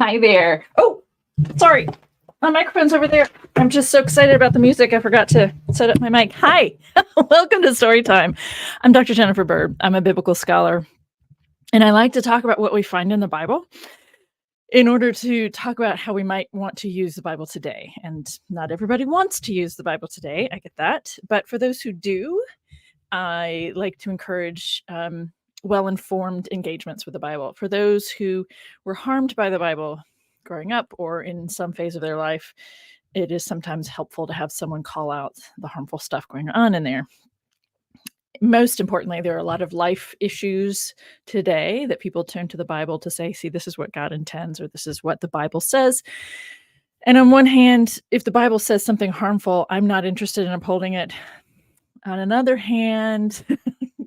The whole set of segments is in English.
Hi there. Oh, sorry. My microphone's over there. I'm just so excited about the music. I forgot to set up my mic. Hi. Welcome to Storytime. I'm Dr. Jennifer Bird. I'm a biblical scholar, and I like to talk about what we find in the Bible in order to talk about how we might want to use the Bible today. And not everybody wants to use the Bible today. I get that. But for those who do, I like to encourage well-informed engagements with the Bible. For those who were harmed by the Bible growing up or in some phase of their life, it is sometimes helpful to have someone call out the harmful stuff going on in there. Most importantly, there are a lot of life issues today that people turn to the Bible to say, see, this is what God intends, or this is what the Bible says. And on one hand, if the Bible says something harmful, I'm not interested in upholding it. On another hand,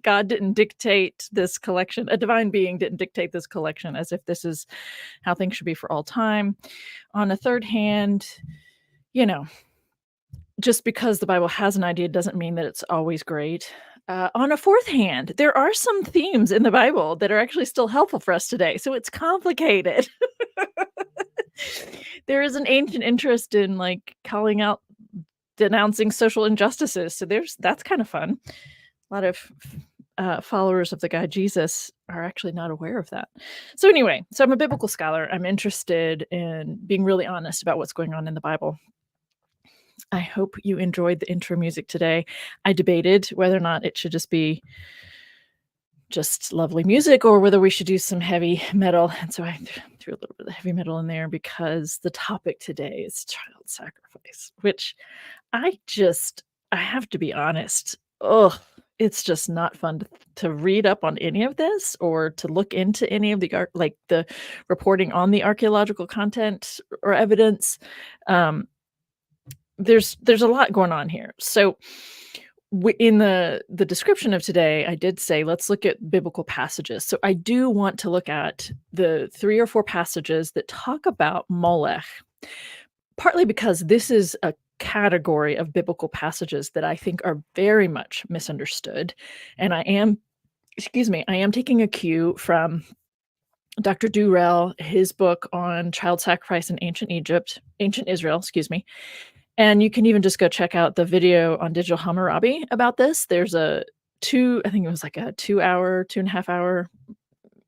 God didn't dictate this collection. A divine being didn't dictate this collection as if this is how things should be for all time. On a third hand, just because the Bible has an idea doesn't mean that it's always great. On a fourth hand, there are some themes in the Bible that are actually still helpful for us today. So it's complicated. There is an ancient interest in calling out, denouncing social injustices. So that's kind of fun. A lot of followers of the guy Jesus are actually not aware of that. So anyway, I'm a biblical scholar. I'm interested in being really honest about what's going on in the Bible. I hope you enjoyed the intro music today. I debated whether or not it should just be just lovely music or whether we should do some heavy metal. And so I threw a little bit of heavy metal in there because the topic today is child sacrifice, which I have to be honest. It's just not fun to read up on any of this or to look into any of the reporting on the archaeological content or evidence. There's a lot going on here. So in the description of today, I did say, let's look at biblical passages. So I do want to look at the 3 or 4 passages that talk about molech, partly because this is a category of biblical passages that I think are very much misunderstood. And I am taking a cue from Dr. Dewrell, his book on child sacrifice in ancient Israel. And you can even just go check out the video on Digital Hammurabi about this. There's I think it was like a 2.5 hour,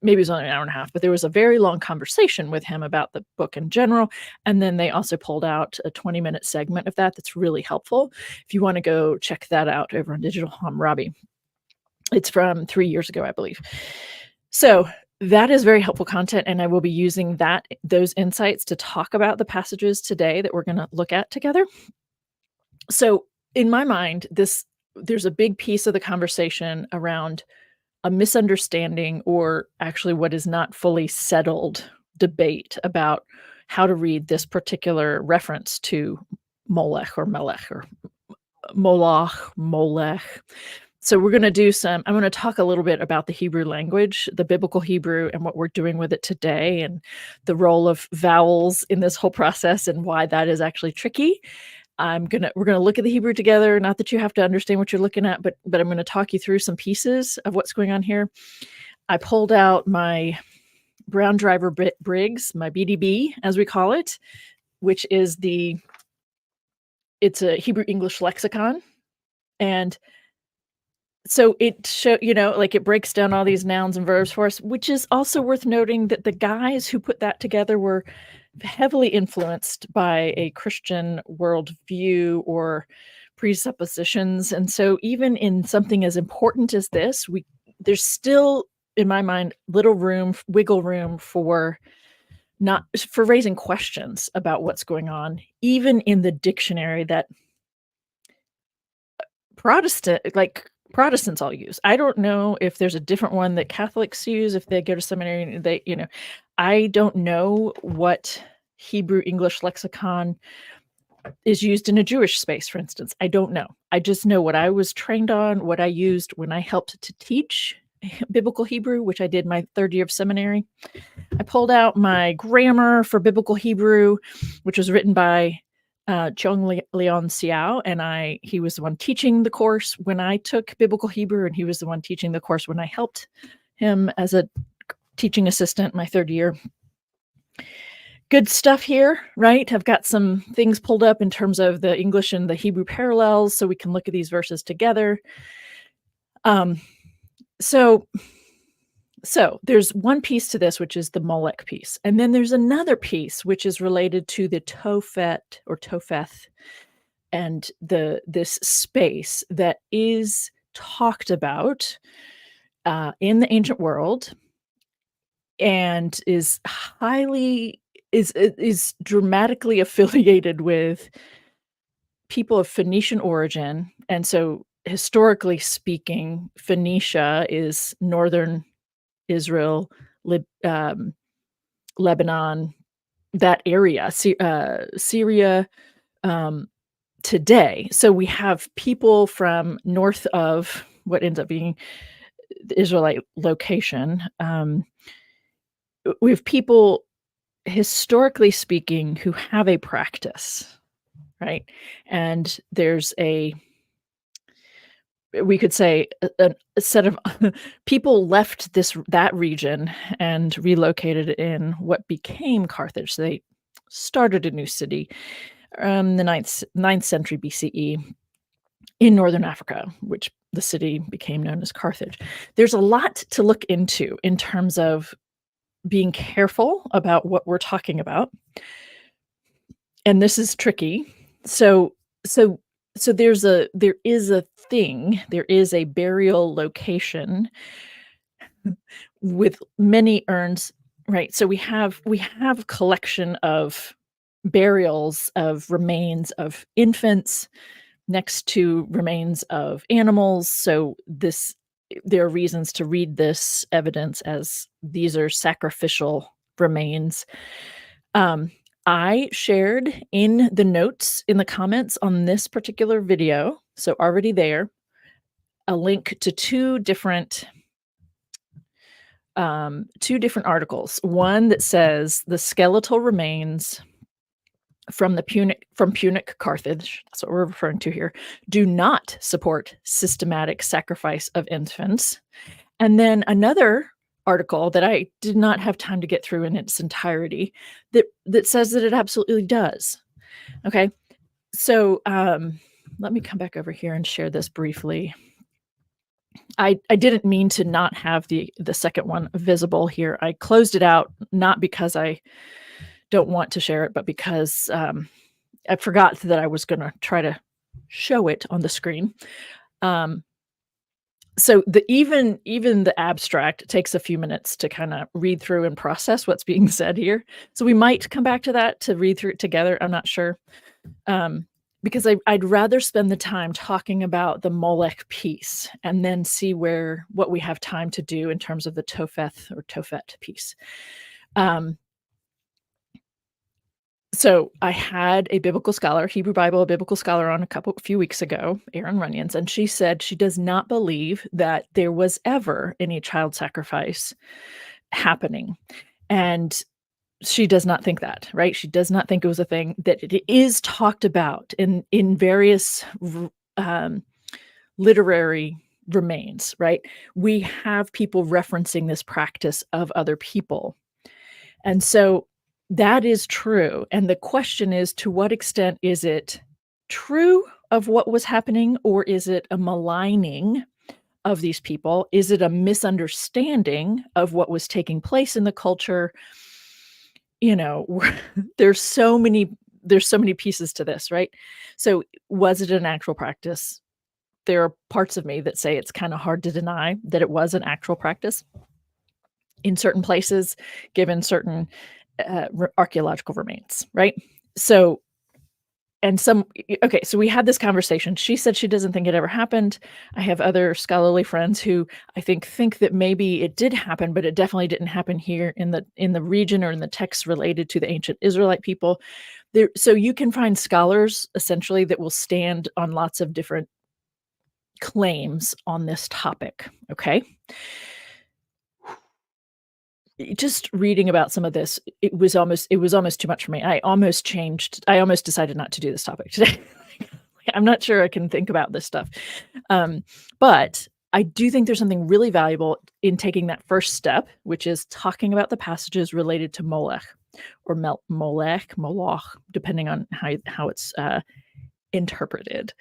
maybe it was only an hour and a half, but there was a very long conversation with him about the book in general. And then they also pulled out a 20-minute segment of that's really helpful. If you want to go check that out over on Digital Hammurabi. It's from 3 years ago, I believe. So that is very helpful content, and I will be using those insights to talk about the passages today that we're going to look at together. So in my mind, there's a big piece of the conversation around a misunderstanding, or actually what is not fully settled debate about how to read this particular reference to molech or melech or molech. So I'm going to talk a little bit about the Hebrew language, the biblical Hebrew, and what we're doing with it today, and the role of vowels in this whole process and why that is actually tricky. We're going to look at the Hebrew together. Not that you have to understand what you're looking at, but I'm going to talk you through some pieces of what's going on here. I pulled out my Brown Driver Briggs, my BDB, as we call it, which is it's a Hebrew English lexicon. And so it breaks down all these nouns and verbs for us, which is also worth noting that the guys who put that together were heavily influenced by a Christian worldview or presuppositions. And so even in something as important as this, there's still, in my mind, wiggle room for raising questions about what's going on, even in the dictionary that Protestants all use. I don't know if there's a different one that Catholics use if they go to seminary. I don't know what Hebrew English lexicon is used in a Jewish space, for instance. I don't know. I just know what I was trained on, what I used when I helped to teach biblical Hebrew, which I did my 3rd year of seminary. I pulled out my grammar for biblical Hebrew, which was written by Chung Leon Xiao, and he was the one teaching the course when I took biblical Hebrew, and he was the one teaching the course when I helped him as a teaching assistant my 3rd year. good stuff here, right? I've got some things pulled up in terms of the English and the Hebrew parallels, so we can look at these verses together. Um, so so there's one piece to this, which is the molech piece, and then there's another piece which is related to the tophet or topheth, and this space that is talked about in the ancient world and is dramatically affiliated with people of Phoenician origin. And so historically speaking, Phoenicia is northern Israel, Lebanon, that area, Syria, um, today. So we have people from north of what ends up being the Israelite location. We have people, historically speaking, who have a practice, right? And there's we could say a set of people left that region and relocated in what became Carthage. So they started a new city the ninth century BCE in northern Africa, which the city became known as Carthage. There's a lot to look into in terms of being careful about what we're talking about. And this is tricky. So so there is a burial location with many urns, right? So we have collection of burials of remains of infants next to remains of animals. So there are reasons to read this evidence as these are sacrificial remains. I shared in the notes in the comments on this particular video, so already there, a link to two different articles. One that says the skeletal remains from Punic Carthage, that's what we're referring to here, do not support systematic sacrifice of infants. And then another article that I did not have time to get through in its entirety that says that it absolutely does. Okay. So let me come back over here and share this briefly. I didn't mean to not have the second one visible here. I closed it out, not because I don't want to share it, but because I forgot that I was going to try to show it on the screen. So even the abstract takes a few minutes to kind of read through and process what's being said here. So we might come back to that to read through it together. I'm not sure. Because I'd rather spend the time talking about the molech piece and then see what we have time to do in terms of the topheth or tophet piece. So I had a biblical scholar, Hebrew Bible, a biblical scholar on a few weeks ago, Dr Runions, and she said she does not believe that there was ever any child sacrifice happening. And she does not think that, right? She does not think it was a thing, that it is talked about in various literary remains, right? We have people referencing this practice of other people. And so that is true. And the question is, to what extent is it true of what was happening, or is it a maligning of these people? Is it a misunderstanding of what was taking place in the culture? There's so many pieces to this, right? So was it an actual practice? There are parts of me that say it's kind of hard to deny that it was an actual practice in certain places, given certain archaeological remains, right? So we had this conversation. She said she doesn't think it ever happened. I have other scholarly friends who I think that maybe it did happen, but it definitely didn't happen here in the region or in the texts related to the ancient Israelite people. So you can find scholars essentially that will stand on lots of different claims on this topic. Okay. Just reading about some of this, it was almost too much for me. I almost decided not to do this topic today. I'm not sure I can think about this stuff. But I do think there's something really valuable in taking that first step, which is talking about the passages related to molech. or Moloch, depending on how it's interpreted.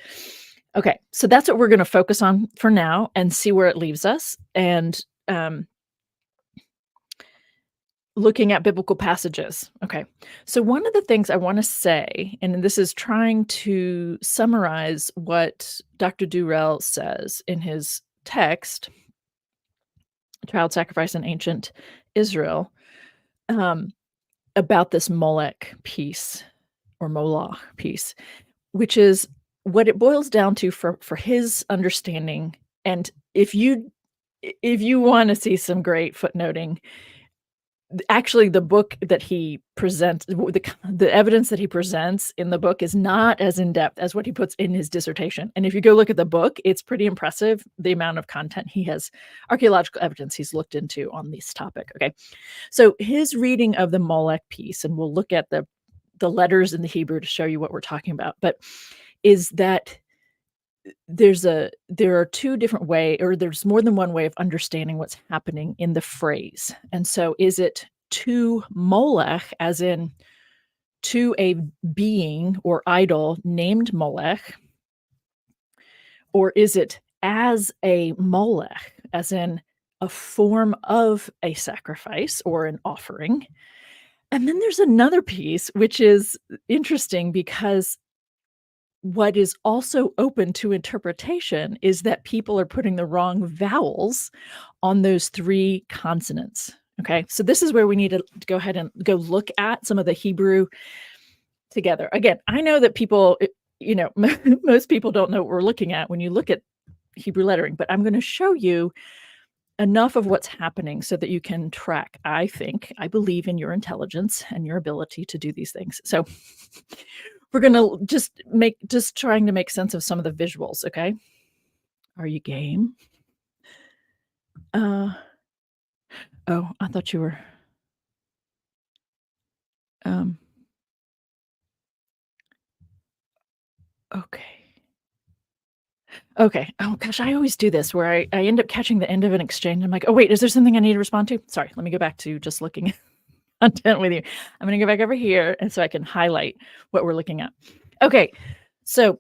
Okay, so that's what we're going to focus on for now and see where it leaves us. And looking at biblical passages. Okay. So one of the things I want to say, and this is trying to summarize what Dr. Dewrell says in his text, Child Sacrifice in Ancient Israel, about this Molech piece or Moloch piece, which is what it boils down to for his understanding. And if you want to see some great footnoting, actually, the book that he presents, the evidence that he presents in the book is not as in-depth as what he puts in his dissertation. And if you go look at the book, it's pretty impressive, the amount of content he has, archaeological evidence he's looked into on this topic, okay? So his reading of the Molech piece, and we'll look at the letters in the Hebrew to show you what we're talking about, but is that there are two different ways, or there's more than one way of understanding what's happening in the phrase. And so is it to Molech, as in to a being or idol named Molech, or is it as a Molech, as in a form of a sacrifice or an offering? And then there's another piece, which is interesting because what is also open to interpretation is that people are putting the wrong vowels on those three consonants. Okay, so this is where we need to go ahead and go look at some of the Hebrew together. Again, I know that people, most people don't know what we're looking at when you look at Hebrew lettering, but I'm going to show you enough of what's happening so that you can track. I believe in your intelligence and your ability to do these things. So we're going to just trying to make sense of some of the visuals, okay? Are you game? Oh, I thought you were. Okay. Okay. Oh gosh, I always do this where I end up catching the end of an exchange. I'm like, oh wait, is there something I need to respond to? Sorry, let me go back to just looking at content with you. I'm going to go back over here, and so I can highlight what we're looking at. Okay, so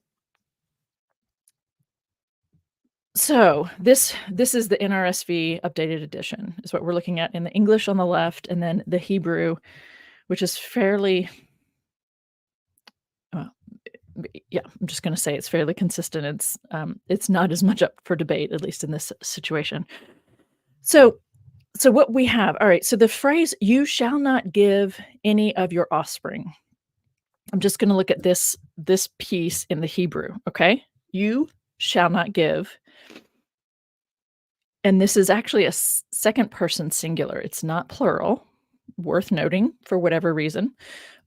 this is the NRSV updated edition, is what we're looking at in the English on the left, and then the Hebrew, which is fairly, well, yeah, I'm just going to say it's fairly consistent. It's not as much up for debate, at least in this situation. So what we have, all right, so the phrase, you shall not give any of your offspring. I'm just going to look at this piece in the Hebrew, okay? You shall not give. And this is actually a second person singular. It's not plural, worth noting for whatever reason,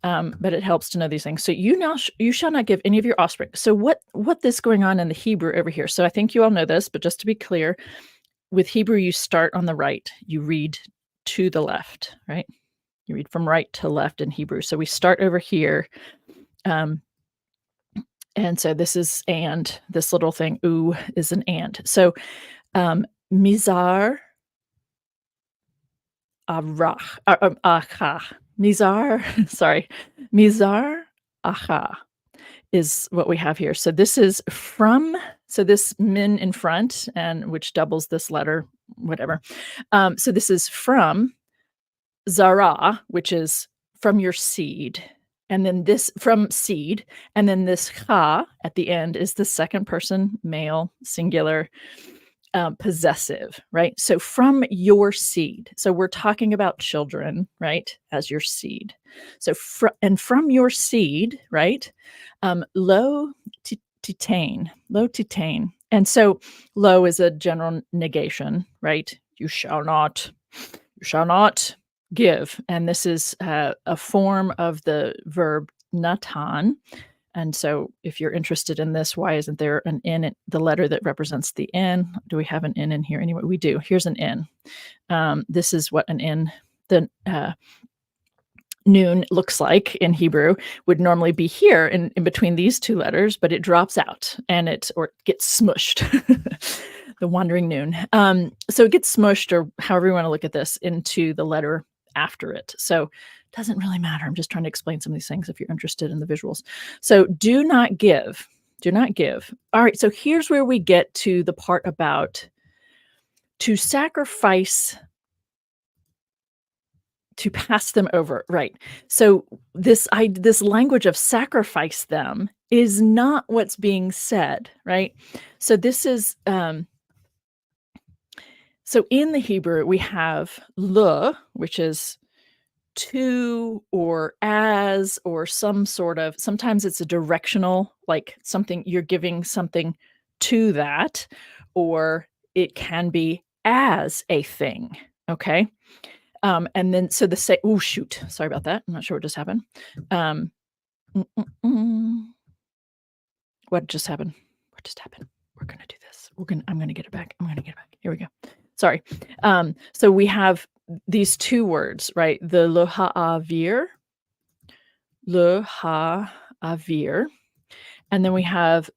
but it helps to know these things. So you shall not give any of your offspring. So what this going on in the Hebrew over here? So I think you all know this, but just to be clear, with Hebrew, you start on the right, you read to the left, right? You read from right to left in Hebrew. So we start over here. And so this is and, this little thing, ooh, is an and. So mizar acha. Mizar acha is what we have here. So this is from, so this min in front, and which doubles this letter, whatever. So this is from zara, which is from your seed. And then this from seed, and then this cha at the end is the second person male singular possessive, right? So from your seed. So we're talking about children, right, as your seed. So from your seed, right? Lo titain. And so lo is a general negation, right? You shall not give. And this is a form of the verb natan. And so if you're interested in this, why isn't there an N in the letter that represents the N? Do we have an N in here? Anyway, we do. Here's an N. This is what an N, the noon looks like in Hebrew, would normally be here in between these two letters, but it drops out and it gets smushed. The wandering noon. So it gets smushed, or however you want to look at this, into the letter after it. So Doesn't really matter. I'm just trying to explain some of these things if you're interested in the visuals. So do not give. Do not give. All right. So here's where we get to the part about to sacrifice to pass them over, right. So this language of sacrifice them is not what's being said, right? So this is so in the Hebrew we have le, which is to or as or some sort of, sometimes it's a directional, like something you're giving something to that, or it can be as a thing, okay? And then so the say, oh shoot, sorry about that. I'm not sure what just happened. Um, mm, mm, mm. What just happened? What just happened? We're gonna do this. I'm gonna get it back. I'm gonna get it back. Here we go. Sorry. So we have these two words, right? The le ha-avir, and then we have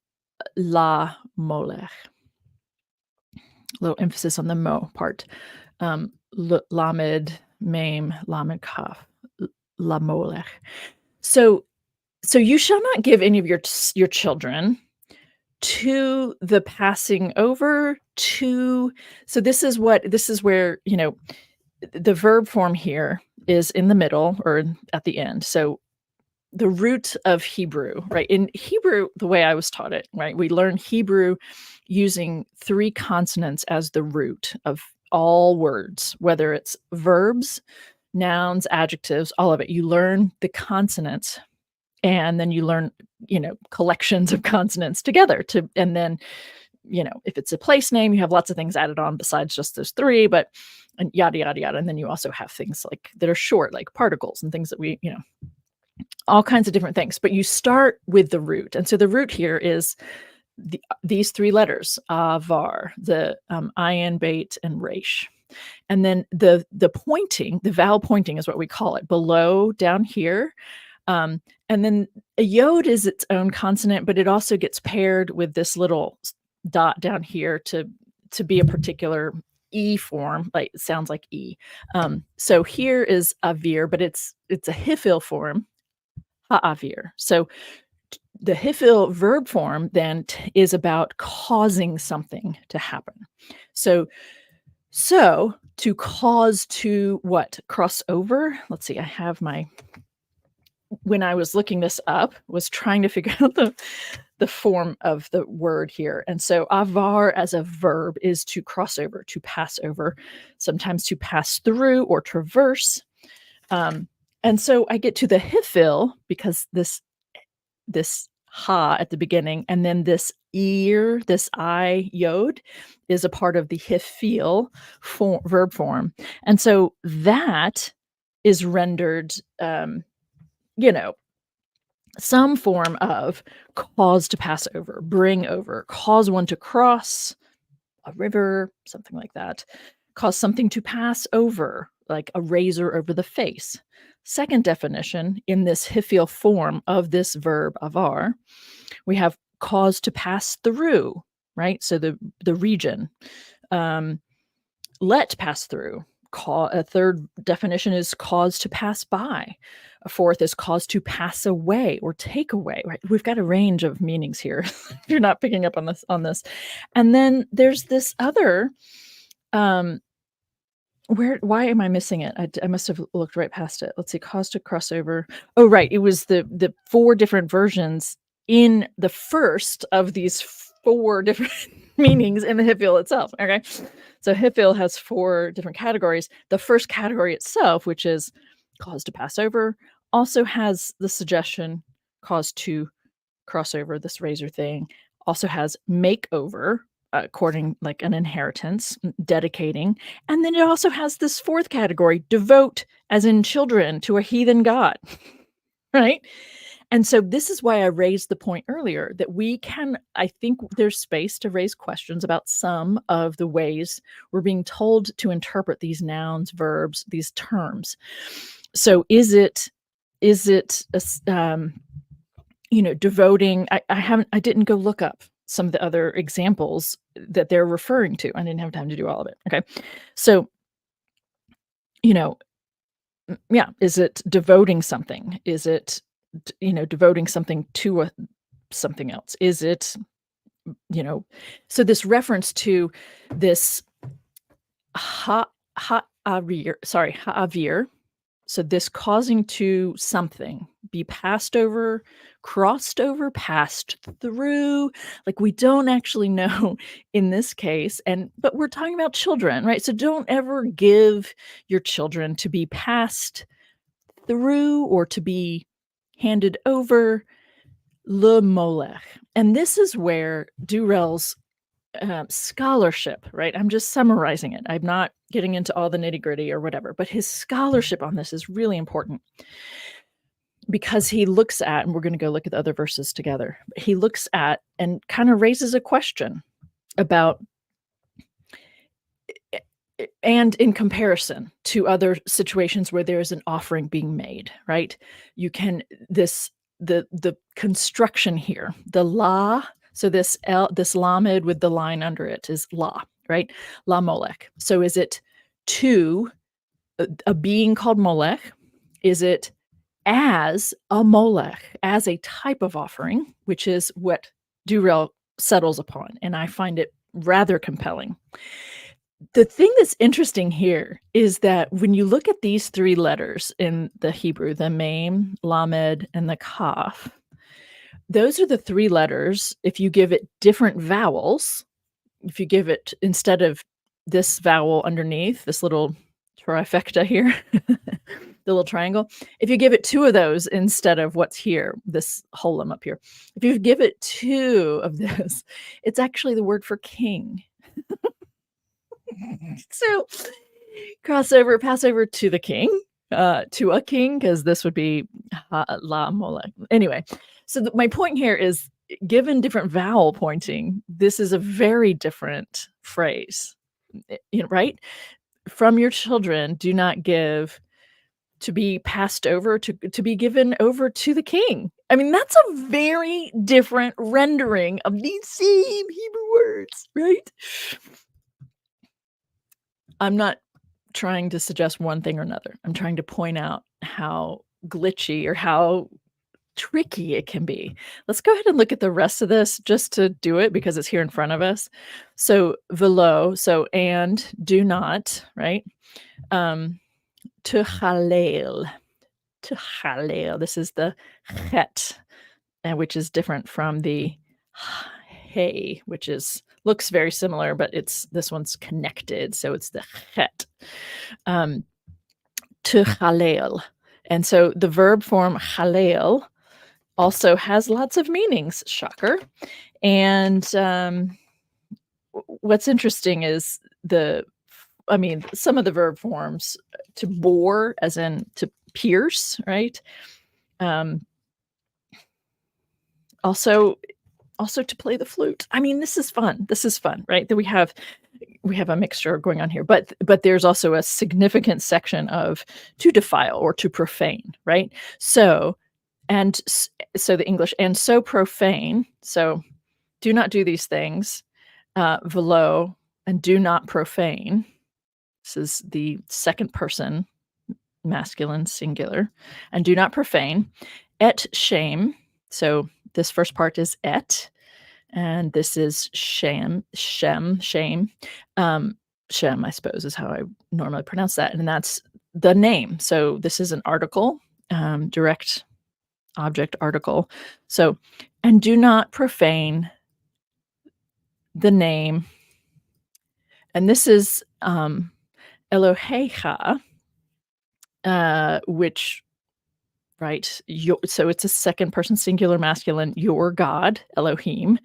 la molech. Little emphasis on the mo part. Lamed, mem, lamed kaf, la molech. So you shall not give any of your children to the passing over to. So this is where, the verb form here is in the middle or at the end. So the root of Hebrew, right? In Hebrew, the way I was taught it, right? We learn Hebrew using 3 consonants as the root of all words, whether it's verbs, nouns, adjectives, all of it. You learn the consonants, and then you learn, collections of consonants together and then, if it's a place name, you have lots of things added on besides just those 3, but and yada, yada, yada. And then you also have things like that are short, like particles and things that we, all kinds of different things, but you start with the root. And so the root here is these 3 letters, var, the ayin, bait, and resh. And then the pointing, the vowel pointing is what we call it, below down here. And then a yod is its own consonant, but it also gets paired with this little dot down here to be a particular E form, like it sounds like E. So here is avir, but it's a hifil form, ha'avir. So the hifil verb form then is about causing something to happen. So to cause to what? Cross over? Let's see, I have when I was looking this up, was trying to figure out the form of the word here. And so avar as a verb is to cross over, to pass over, sometimes to pass through or traverse. And so I get to the hifil because this ha at the beginning, and then this ear, this I yod, is a part of the hifil verb form. And so that is rendered, some form of cause to pass over, bring over, cause one to cross a river, something like that, cause something to pass over, like a razor over the face. Second definition, in this hifil form of this verb avar, we have cause to pass through, right? So the region. Let pass through. A third definition is cause to pass by. A fourth is cause to pass away or take away, right? We've got a range of meanings here. If you're not picking up on this. And then there's this other, why am I missing it? I must have looked right past it. Let's see, cause to cross over. Oh, right. It was the 4 different versions in the first of these 4 different meanings in the hifil itself. Okay. So hifil has 4 different categories. The first category itself, which is cause to pass over, also has the suggestion cause to cross over, this razor thing, also has make over, according like an inheritance, dedicating. And then it also has this 4th category, devote, as in children, to a heathen god, right? And so this is why I raised the point earlier that I think there's space to raise questions about some of the ways we're being told to interpret these nouns, verbs, these terms. So is it devoting? I didn't go look up some of the other examples that they're referring to. I didn't have time to do all of it. Okay. So, Yeah, is it devoting something? Is it, devoting something to something else? Is it, you know so this reference to this ha ha'avir, so this causing to something be passed over, crossed over, passed through, like, we don't actually know in this case, but we're talking about children, right? So don't ever give your children to be passed through or to be handed over, le molech. And this is where Dewrell's scholarship, right? I'm just summarizing it. I'm not getting into all the nitty-gritty or whatever, but his scholarship on this is really important because he looks at, and we're going to go look at the other verses together. He looks at and kind of raises a question about, and in comparison to other situations where there is an offering being made, right? You can this the construction here, the la, so this lamed with the line under it is la, right? La molech. So is it to a being called molech? Is it as a molech, as a type of offering, which is what Dewrell settles upon, and I find it rather compelling. The thing that's interesting here is that when you look at these 3 letters in the Hebrew, the Mem, Lamed, and the Kaf, those are the 3 letters. If you give it different vowels, if you give it, instead of this vowel underneath, this little trifecta here, the little triangle, if you give it 2 of those instead of what's here, this holum up here, if you give it 2 of this, it's actually the word for king. So, pass over to the king, to a king, because this would be la molech. Anyway, so my point here is, given different vowel pointing, this is a very different phrase, right? From your children, do not give to be passed over, to be given over to the king. I mean, that's a very different rendering of these same Hebrew words, right? I'm not trying to suggest one thing or another. I'm trying to point out how glitchy or how tricky it can be. Let's go ahead and look at the rest of this just to do it because it's here in front of us. So velo, so and do not, right? Tuchalel. Tuchalel. This is the chet, which is different from the hey, which looks very similar, but this one's connected, so it's the chet. To chalel. And so the verb form chalel also has lots of meanings, shocker. And what's interesting is some of the verb forms, to bore, as in to pierce, right? Also to play the flute. I mean, this is fun. This is fun, right? That we have a mixture going on here, but there's also a significant section of to defile or to profane, right? So the English, and so profane. So do not do these things, velo, and do not profane. This is the second person masculine singular, and do not profane. Et shame. So this first part is et, and this is shame. Shem, I suppose, is how I normally pronounce that, and that's the name. So this is an article, direct object article. So, and do not profane the name. And this is Elohecha, which, right? So it's a second person singular masculine, your God, Elohim.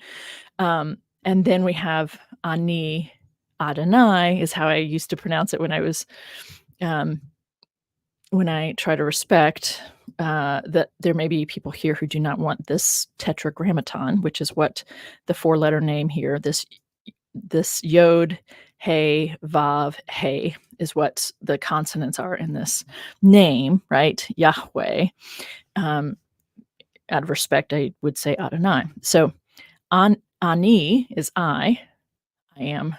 And then we have Ani Adonai, is how I used to pronounce it when I was, when I try to respect that there may be people here who do not want this tetragrammaton, which is what the 4-letter name here, this yod, hey, vav, hey, is what the consonants are in this name, right? Yahweh. Out of respect, I would say Adonai. So Ani is I am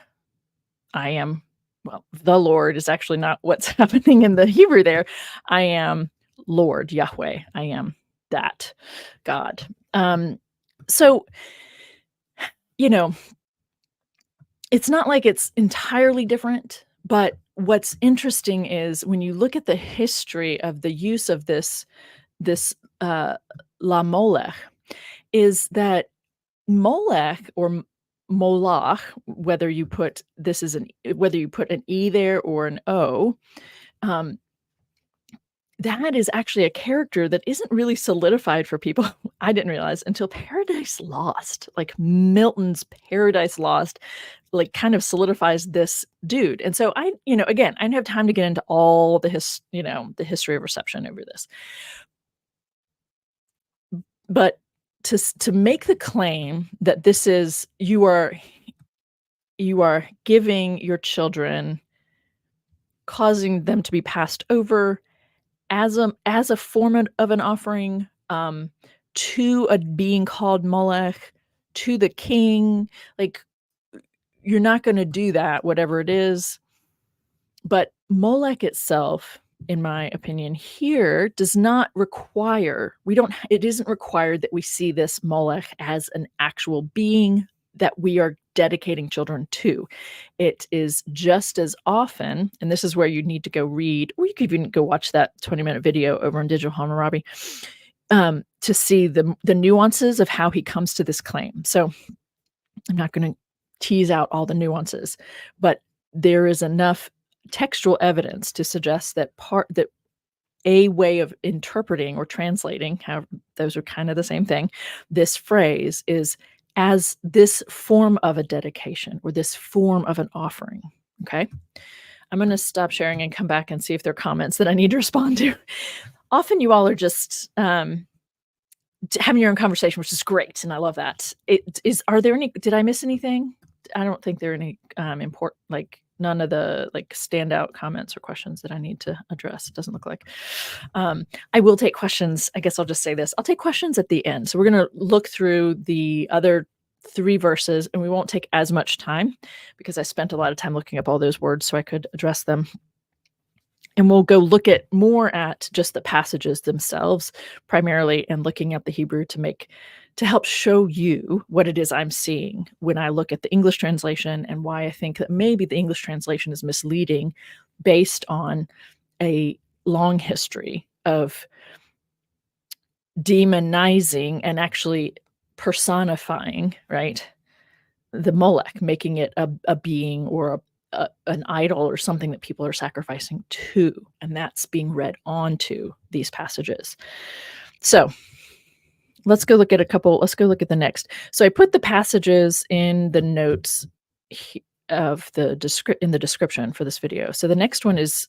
well, the Lord is actually not what's happening in the Hebrew there. I am Lord, Yahweh. I am that God. So, you know, it's not like it's entirely different, but what's interesting is when you look at the history of the use of this la molech, is that molech or molach, whether you put whether you put an e there or an o, um, that is actually a character that isn't really solidified for people. I didn't realize until Paradise Lost, like Milton's Paradise Lost, like kind of solidifies this dude. And so again, I don't have time to get into all the history of reception over this. But to make the claim that this is you are giving your children, causing them to be passed over as a form of an offering, to a being called Molech, to the king, like, you're not gonna do that, whatever it is. But Molech itself, in my opinion here, does not require it isn't required that we see this Molech as an actual being that we are dedicating children to. It is just as often, and this is where you need to go read, or you could even go watch that 20-minute video over on Digital Hammurabi, to see the nuances of how he comes to this claim. So I'm not going to tease out all the nuances, but there is enough textual evidence to suggest that a way of interpreting or translating, how those are kind of the same thing, this phrase is as this form of a dedication or this form of an offering. Okay. I'm going to stop sharing and come back and see if there are comments that I need to respond to. Often you all are just having your own conversation, which is great, and I love that. Are there any? Did I miss anything? I don't think there are any important, like none of the like standout comments or questions that I need to address. It doesn't look like. I will take questions. I guess I'll just say this. I'll take questions at the end. So we're going to look through the other 3 verses, and we won't take as much time because I spent a lot of time looking up all those words so I could address them. And we'll go look at more at just the passages themselves, primarily, and looking at the Hebrew to help show you what it is I'm seeing when I look at the English translation and why I think that maybe the English translation is misleading based on a long history of demonizing and actually personifying, right, the Molech, making it a being or an idol or something that people are sacrificing to, and that's being read onto these passages. So let's go look at the next. So I put the passages in the notes of in the description for this video. So the next one is,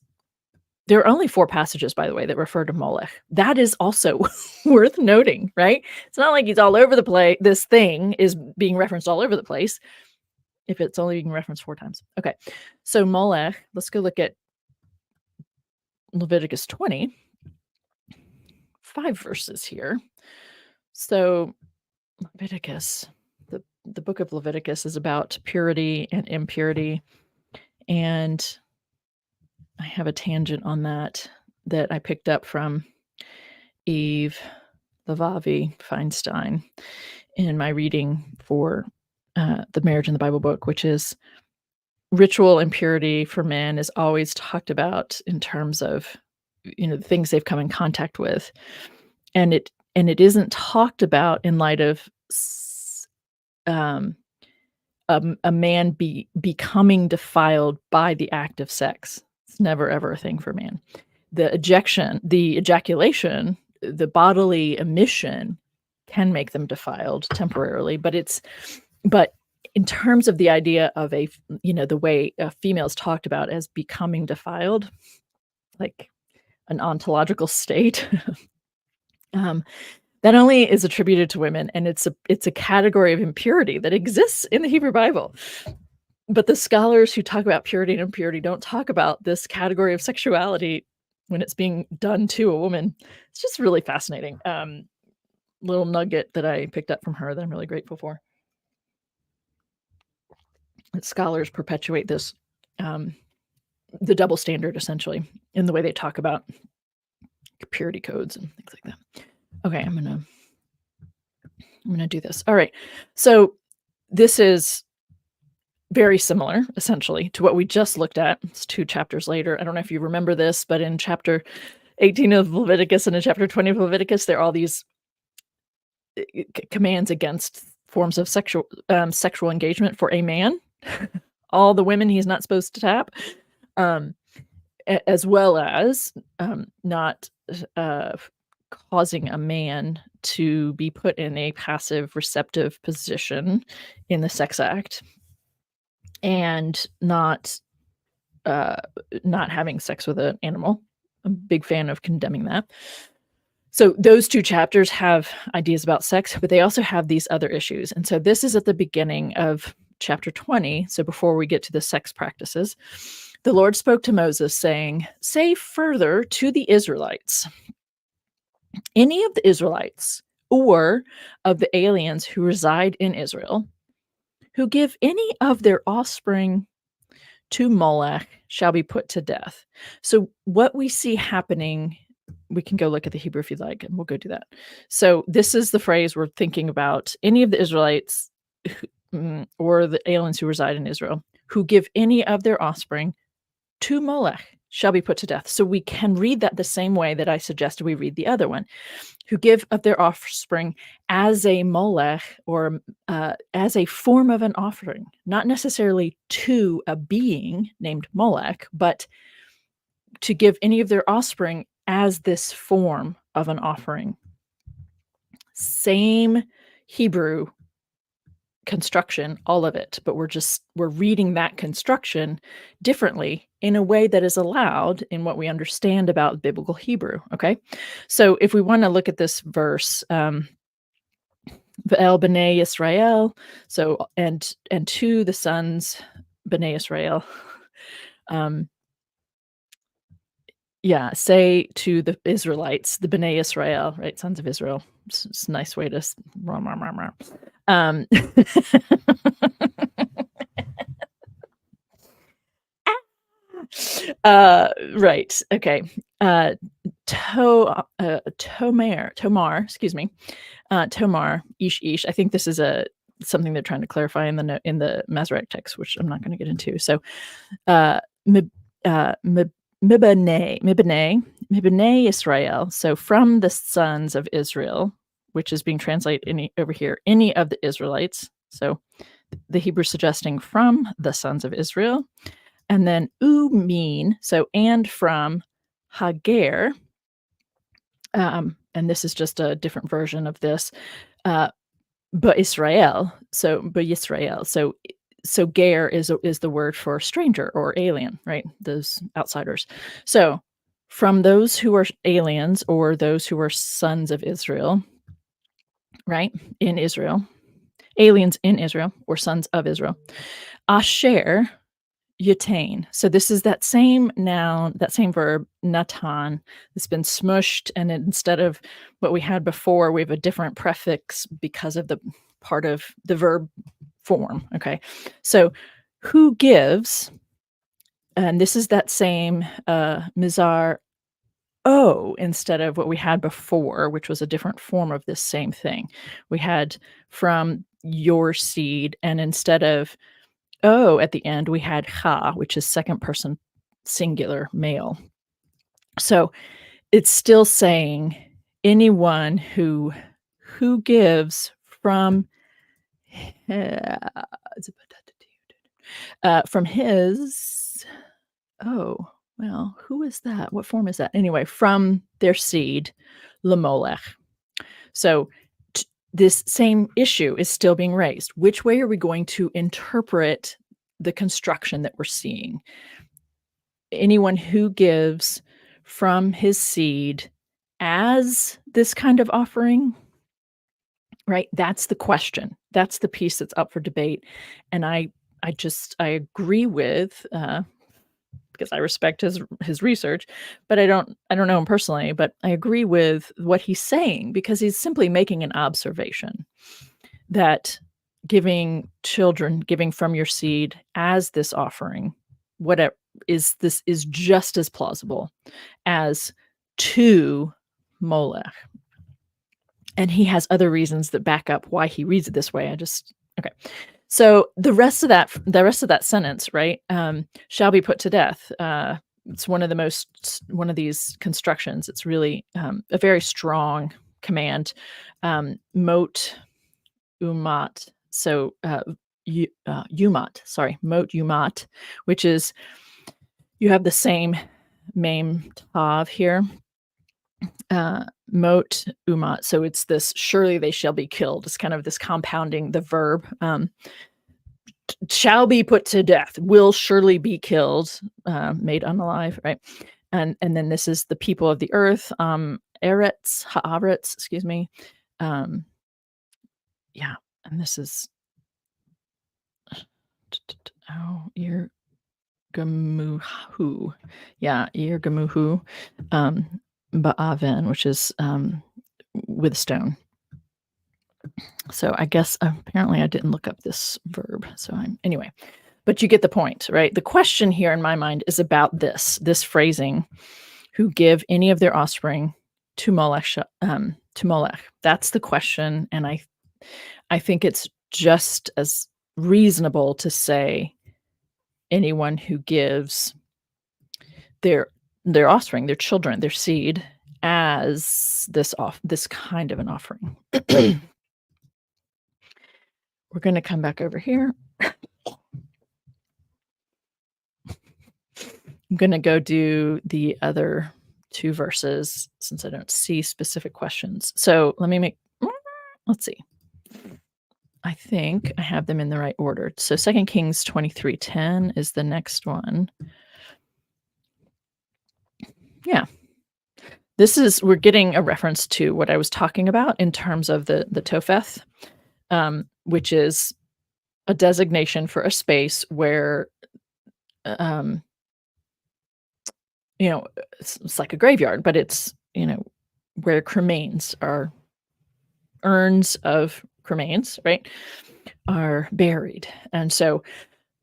there are only 4 passages, by the way, that refer to Molech. That is also worth noting, right? It's not like he's all over the place. This thing is being referenced all over the place if it's only being referenced 4 times. Okay, so Molech, let's go look at Leviticus 20. 5 verses here. So Leviticus, the book of Leviticus is about purity and impurity, and I have a tangent on that I picked up from Eve Levavi Feinstein in my reading for the Marriage in the Bible book, which is ritual impurity for men is always talked about in terms of the things they've come in contact with, and it isn't talked about in light of a man becoming defiled by the act of sex. It's never ever a thing for man. The ejaculation, the bodily emission can make them defiled temporarily, but in terms of the idea of the way a female is talked about as becoming defiled, like an ontological state, that only is attributed to women, and it's a category of impurity that exists in the Hebrew Bible. But the scholars who talk about purity and impurity don't talk about this category of sexuality when it's being done to a woman. It's just really fascinating. Little nugget that I picked up from her that I'm really grateful for. That scholars perpetuate this the double standard, essentially, in the way they talk about purity codes and things like that. Okay, I'm gonna do this. All right. So this is very similar, essentially, to what we just looked at. It's 2 chapters later. I don't know if you remember this, but in chapter 18 of Leviticus and in chapter 20 of Leviticus, there are all these commands against forms of sexual engagement for a man. All the women he's not supposed to tap, as well as not causing a man to be put in a passive receptive position in the sex act, and not having sex with an animal. I'm a big fan of condemning that. So those 2 chapters have ideas about sex, but they also have these other issues. And so this is at the beginning of chapter 20. So before we get to the sex practices, the Lord spoke to Moses, saying, "Say further to the Israelites, any of the Israelites or of the aliens who reside in Israel, who give any of their offspring to Molech, shall be put to death." So what we see happening, we can go look at the Hebrew if you'd like, and we'll go do that. So this is the phrase we're thinking about: any of the Israelites or the aliens who reside in Israel, who give any of their offspring to Molech, shall be put to death. So we can read that the same way that I suggested we read the other one: who give of their offspring as a molech, or as a form of an offering, not necessarily to a being named Molech, but to give any of their offspring as this form of an offering. Same Hebrew construction, all of it, but we're reading that construction differently in a way that is allowed in what we understand about biblical Hebrew. Okay, so if we want to look at this verse, V'el b'nei Yisrael, so and to the sons b'nei Yisrael, say to the Israelites, the b'nei Yisrael, right, sons of Israel. It's a nice way to right. Okay. Tomar, excuse me. Tomar, ish. I think this is something they're trying to clarify in the Masoretic text, which I'm not going to get into. So, Mibnei Israel. So from the sons of Israel, which is being translated over here, any of the Israelites. So the Hebrew suggesting from the sons of Israel. And then mean, so and from Hagar, and this is just a different version of this, Israel. So Israel. So ger is the word for stranger or alien, right? Those outsiders. So from those who are aliens or those who are sons of Israel, right? In Israel, aliens in Israel or sons of Israel, asher Yatain. So this is that same noun, that same verb, natan, that's been smushed, and instead of what we had before, we have a different prefix because of the part of the verb form. Okay, so who gives, and this is that same mizar o instead of what we had before, which was a different form of this same thing. We had from your seed, and instead of O at the end, we had ha, which is second person singular male. So it's still saying anyone who gives from his, who is that? What form is that? Anyway, from their seed, lemolech. So this same issue is still being raised. Which way are we going to interpret the construction that we're seeing? Anyone who gives from his seed as this kind of offering, right? That's the question. That's the piece that's up for debate. And I agree with, because I respect his research, but I don't know him personally, but I agree with what he's saying, because he's simply making an observation that giving from your seed as this offering, whatever, is just as plausible as to Molech. And he has other reasons that back up why he reads it this way. Okay. So the rest of that sentence, right, shall be put to death. It's one of these constructions. It's really a very strong command. Mot umat. So umat, sorry, mot umat, which is you have the same mem tav here. Mot umat. So it's this surely they shall be killed. It's kind of this compounding the verb. Shall be put to death, will surely be killed, made unalive, right? And then this is the people of the earth, eretz, haaretz, excuse me. Yeah, and this is Ir gamuhu. Yeah, Ir gamuhu, ba'aven, which is with stone. So I guess apparently I didn't look up this verb. So anyway, but you get the point, right? The question here in my mind is about this phrasing, who give any of their offspring to Molech, That's the question. And I think it's just as reasonable to say anyone who gives their offspring, their children, their seed as this kind of an offering. We're going to come back over here. I'm going to go do the other two verses since I don't see specific questions. So let's see. I think I have them in the right order. So 2 Kings 23:10 is the next one. Yeah. We're getting a reference to what I was talking about in terms of the Topheth, which is a designation for a space where, it's like a graveyard, but it's, where cremains are, urns of cremains, right, are buried. And so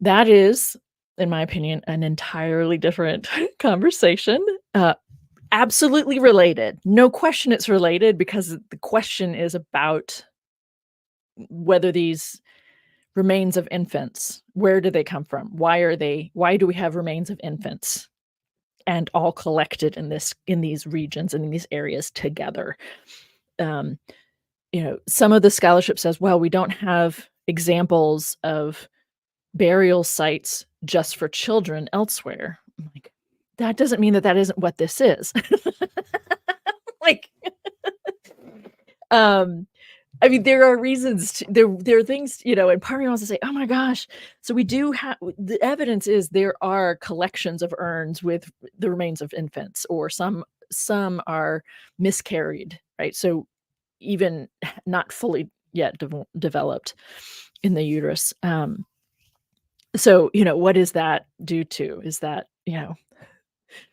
that is, in my opinion, an entirely different conversation. Absolutely related. No question it's related, because the question is about whether these remains of infants, where do they come from? Why do we have remains of infants and all collected in these regions and in these areas together? Some of the scholarship says, well, we don't have examples of burial sites just for children elsewhere. I'm like, that doesn't mean that isn't what this is. Like, I mean, there are reasons there are things, and part of me wants to say, oh my gosh. So we do have, the evidence is there are collections of urns with the remains of infants, or some are miscarried, right? So even not fully yet developed in the uterus. So, what does that due to? Is that,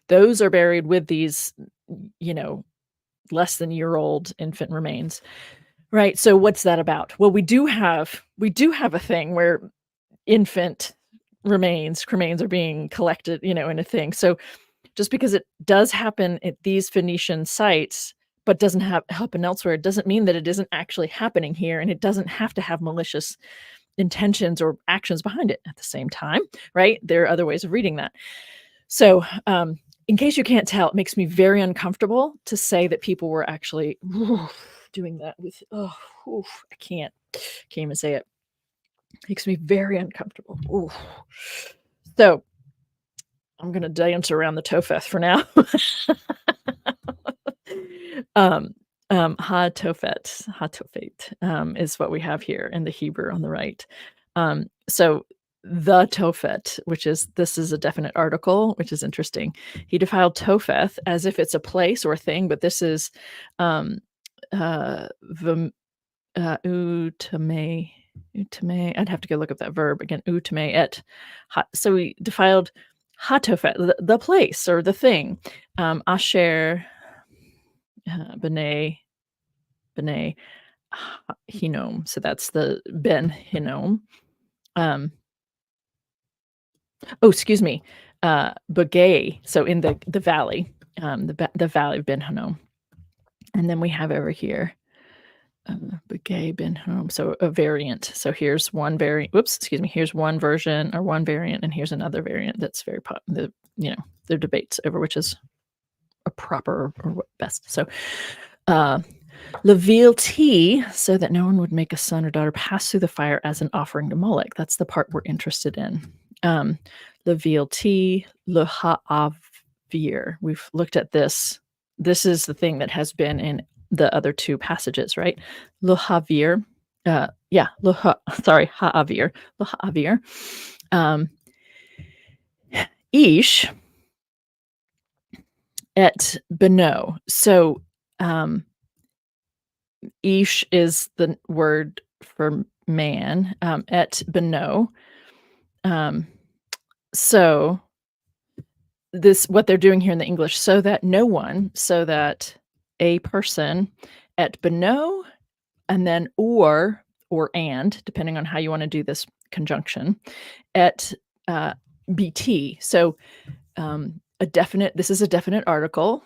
those are buried with these, less than year-old infant remains, right? So what's that about? Well, we do have a thing where infant cremains are being collected, in a thing. So just because it does happen at these Phoenician sites, but doesn't happen elsewhere, it doesn't mean that it isn't actually happening here, and it doesn't have to have malicious intentions or actions behind it at the same time, right? There are other ways of reading that. So, in case you can't tell, it makes me very uncomfortable to say that people were actually doing that with, I can't even say it. It makes me very uncomfortable. So I'm going to dance around the Topheth for now. Tophet, is what we have here in the Hebrew on the right. So the Tophet, this is a definite article, which is interesting. He defiled Topheth as if it's a place or a thing, but this is utame. I'd have to go look up that verb again. Utame et. So he defiled Hatophet, the place or the thing. Asher B'nai Hinnom. So that's the Ben Hinnom. Oh, excuse me, Bagay, so in the valley, the valley of Ben Hinnom. And then we have over here, Bagay Ben Hinnom, so a variant. So here's one variant. Whoops, excuse me. Here's one version or one variant, and here's another variant that's very there are debates over which is a proper or what best. So, Levil T, so that no one would make a son or daughter pass through the fire as an offering to Molech. That's the part we're interested in. Levil T, Le Ha'avir. We've looked at this. This is the thing that has been in the other two passages, right? Le Ha'avir. Ha'avir. Le Ha'avir. Ish et Beno. So, Ish is the word for man, et Beno. So this what they're doing here in the English, so that a person at Beno, and then or and, depending on how you want to do this conjunction, at BT. So this is a definite article.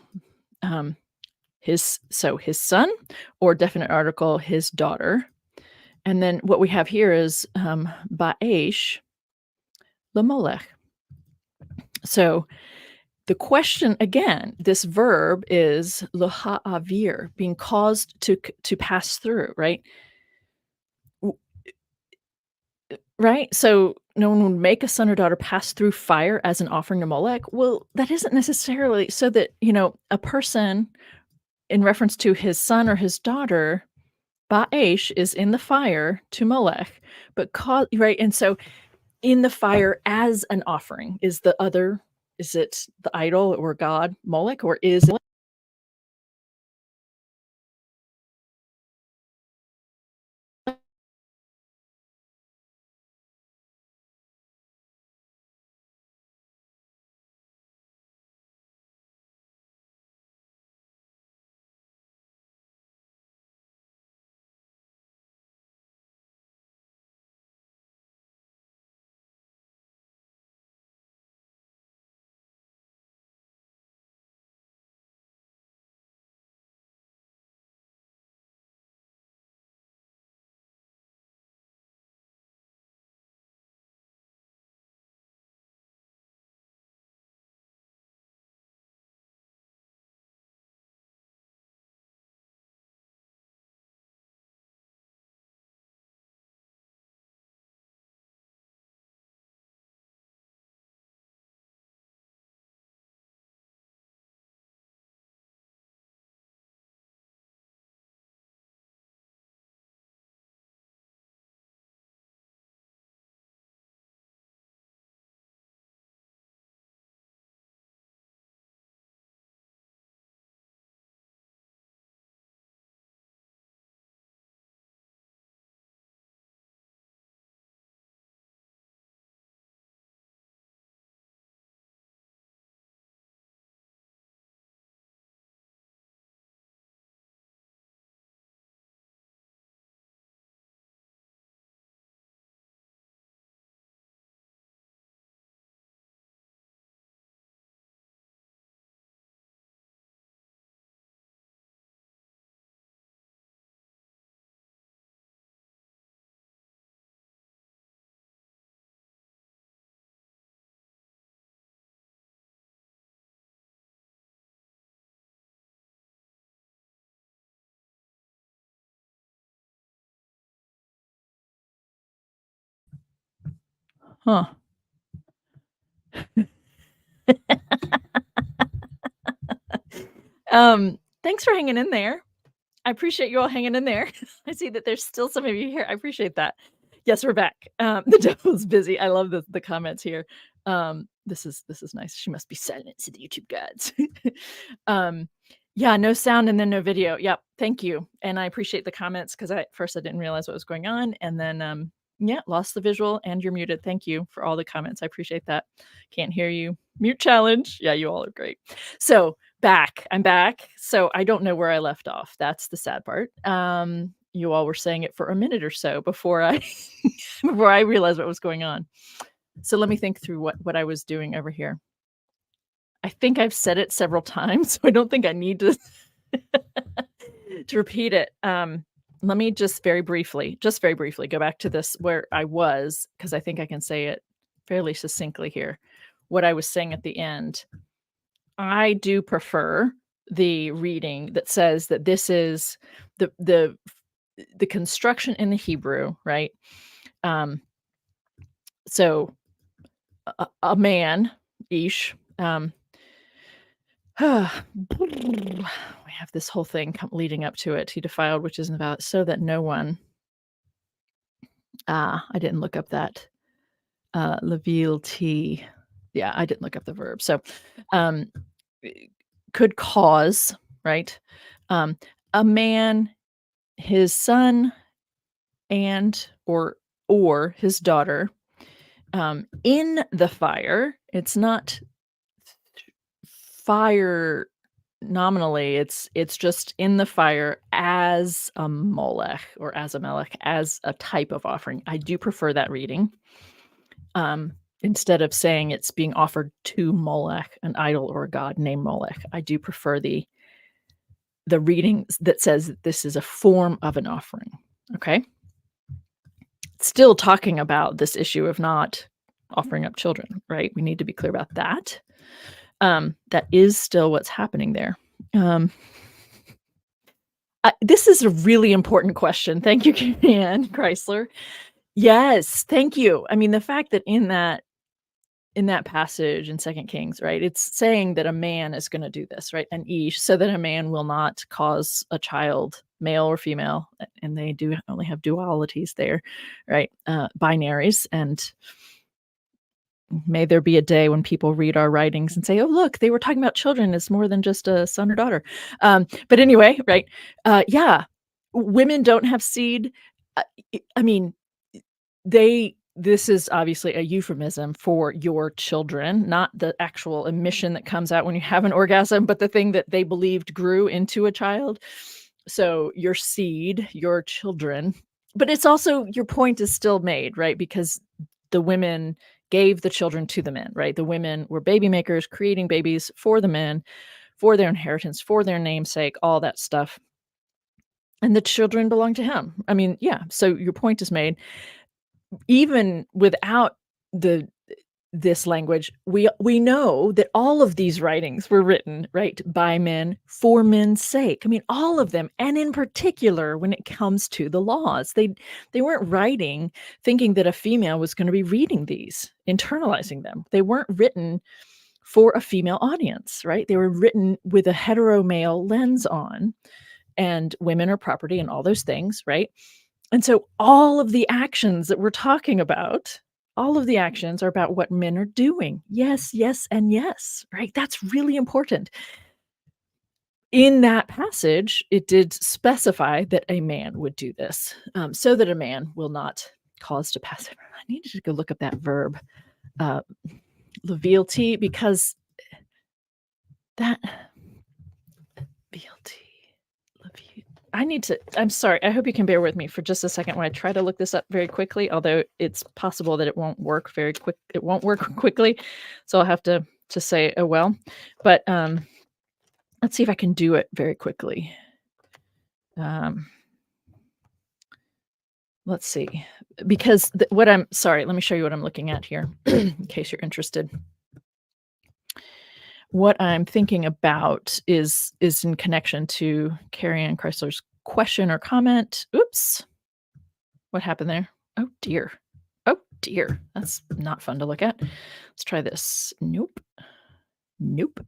His son, or definite article, his daughter. And then what we have here is Ba'esh Lamolech. So the question again, this verb is Laha'avir, being caused to pass through, right? Right? So no one would make a son or daughter pass through fire as an offering to Molech. Well, that isn't necessarily so that, a person in reference to his son or his daughter, Ba'esh is in the fire to Molech, but right? And so in the fire as an offering is it the idol or god Molech, or is it huh? Thanks for hanging in there. I appreciate you all hanging in there. I see that there's still some of you here. I appreciate that. Yes, we're back. The devil's busy. I love the comments here. This is nice. She must be silent to the YouTube gods. Yeah, no sound and then no video. Yep. Thank you. And I appreciate the comments because at first I didn't realize what was going on. And then yeah, lost the visual and you're muted. Thank you for all the comments. I appreciate that. Can't hear you. Mute challenge. Yeah, you all are great. So I'm back. So I don't know where I left off. That's the sad part. You all were saying it for a minute or so before I before I realized what was going on. So let me think through what I was doing over here. I think I've said it several times, so I don't think I need to to repeat it. Let me just very briefly go back to this where I was, because I think I can say it fairly succinctly here. What I was saying at the end, I do prefer the reading that says that this is the construction in the Hebrew, right? Um, so a man, ish, we have this whole thing leading up to it. He defiled, which isn't about, so that no one. I didn't look up that Levil T. Yeah, I didn't look up the verb. So, um, could cause, right? A man, his son, and or his daughter, in the fire. It's not fire nominally, it's just in the fire as a molech or as a melech, as a type of offering. I do prefer that reading. Instead of saying it's being offered to Molech, an idol or a god named Molech, I do prefer the reading that says that this is a form of an offering. Okay? Still talking about this issue of not offering up children, right? We need to be clear about that. That is still what's happening there. This is a really important question. Thank you, Ann Chrysler. Yes, thank you. I mean, the fact that in that passage in Second Kings, right, it's saying that a man is going to do this, right, an ish, so that a man will not cause a child, male or female, and they do only have dualities there, right, binaries, and may there be a day when people read our writings and say, "Oh, look, they were talking about children as more than just a son or daughter." But anyway, right? Yeah, women don't have seed. Uh, I mean, this is obviously a euphemism for your children, not the actual emission that comes out when you have an orgasm, but the thing that they believed grew into a child. So your seed, your children. But it's also, your point is still made, right? Because the women gave the children to the men, right? The women were baby makers, creating babies for the men, for their inheritance, for their namesake, all that stuff. And the children belong to him. I mean, yeah. So your point is made. Even without the this language, we know that all of these writings were written, right, by men for men's sake. I mean, all of them, and in particular when it comes to the laws. They weren't writing thinking that a female was going to be reading these, internalizing them. They weren't written for a female audience, right? They were written with a hetero male lens on, and women are property and all those things, right? And so all of the actions that we're talking about, all of the actions are about what men are doing. Yes, yes, and yes, right? That's really important. In that passage, it did specify that a man would do this, so that a man will not cause to pass. I needed to go look up that verb, levialty, because that levialty. I'm sorry. I hope you can bear with me for just a second when I try to look this up very quickly, although it's possible that it won't work very quick. It won't work quickly. So I'll have to say, oh, well, but, let's see if I can do it very quickly. Let's see, because let me show you what I'm looking at here in case you're interested. What I'm thinking about is in connection to Carrie Ann Chrysler's question or comment. Oops. What happened there? Oh, dear. Oh, dear. That's not fun to look at. Let's try this. Nope. Nope.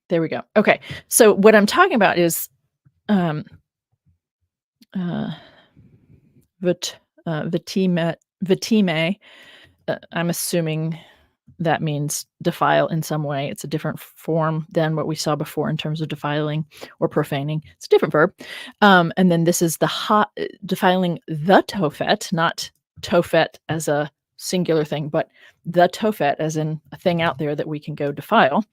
There we go. Okay. So what I'm talking about is vitime. I'm assuming that means defile in some way. It's a different form than what we saw before in terms of defiling or profaning. It's a different verb. And then this is defiling the Topheth, not Topheth as a singular thing, but the Topheth as in a thing out there that we can go defile.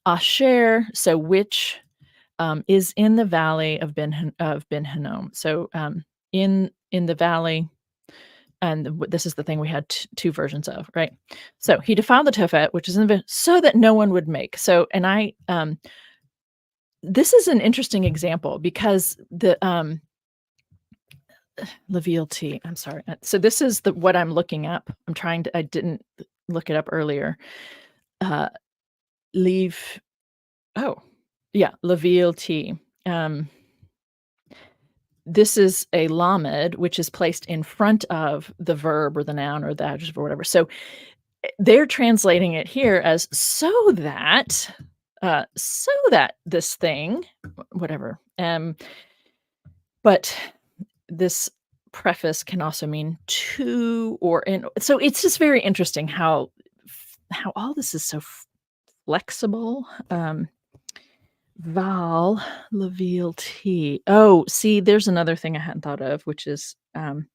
Asher, so which is in the valley of Ben Hinnom. So in the valley. And this is the thing we had two versions of, right? So he defiled the Topheth, which is in the so that no one would make. So, and this is an interesting example because the Leviel. I'm sorry. So this is what I'm looking up. I didn't look it up earlier. Leave. Oh, yeah, Leviel. This is a lamed, which is placed in front of the verb or the noun or the adjective or whatever. So they're translating it here as so that this thing, whatever. But this preface can also mean to or in. So it's just very interesting how all this is so flexible. Val Leviel. Oh, see, there's another thing I hadn't thought of, which is an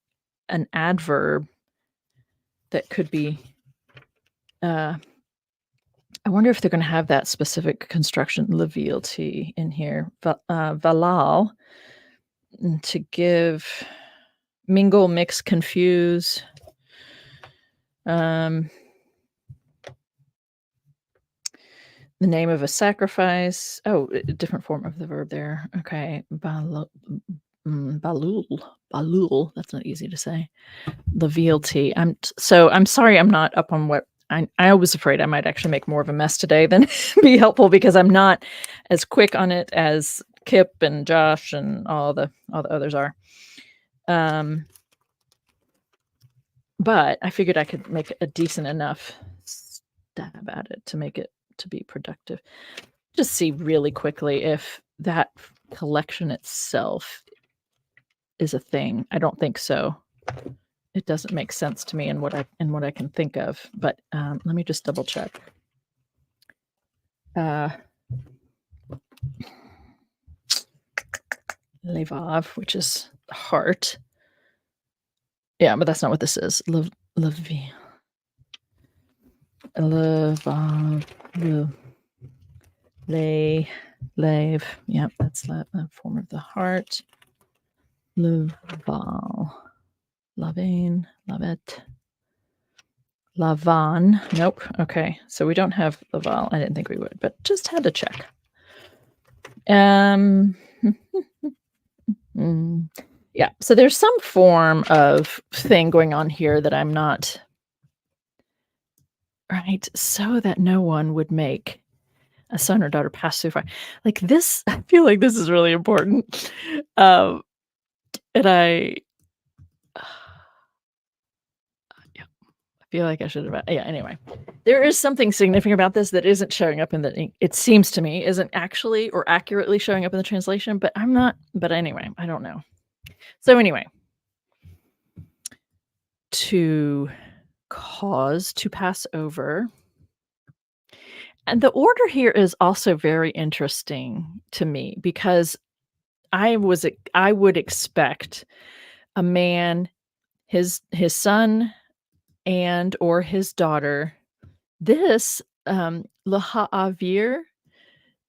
adverb that could be. I wonder if they're going to have that specific construction, Leviel in here. Valal, to give, mingle, mix, confuse. The name of a sacrifice. Oh, a different form of the verb there. Okay. Balul. That's not easy to say. Leviel. I'm sorry I'm not up on what I was afraid I might actually make more of a mess today than be helpful because I'm not as quick on it as Kip and Josh and all the others are. But I figured I could make a decent enough stab at it to make it to be productive. Just see really quickly if that collection itself is a thing. I don't think so. It doesn't make sense to me in what I can think of. But let me just double check. Levav, which is heart. Yeah, but that's not what this is. Levav. Lave. Yeah, that's the form of the heart. Leval. Loving. Love it. Lavan. Nope. Okay. So we don't have Laval. I didn't think we would, but just had to check. Yeah. So there's some form of thing going on here that I'm not. Right. So that no one would make a son or daughter pass through fire. Like this, I feel like this is really important. And I feel like I should have. Yeah. Anyway, there is something significant about this that isn't showing up in the. It seems to me isn't actually or accurately showing up in the translation. But I'm not. But anyway, I don't know. So anyway, to cause to pass over. And the order here is also very interesting to me because I would expect a man, his son, and or his daughter, this laha'avir,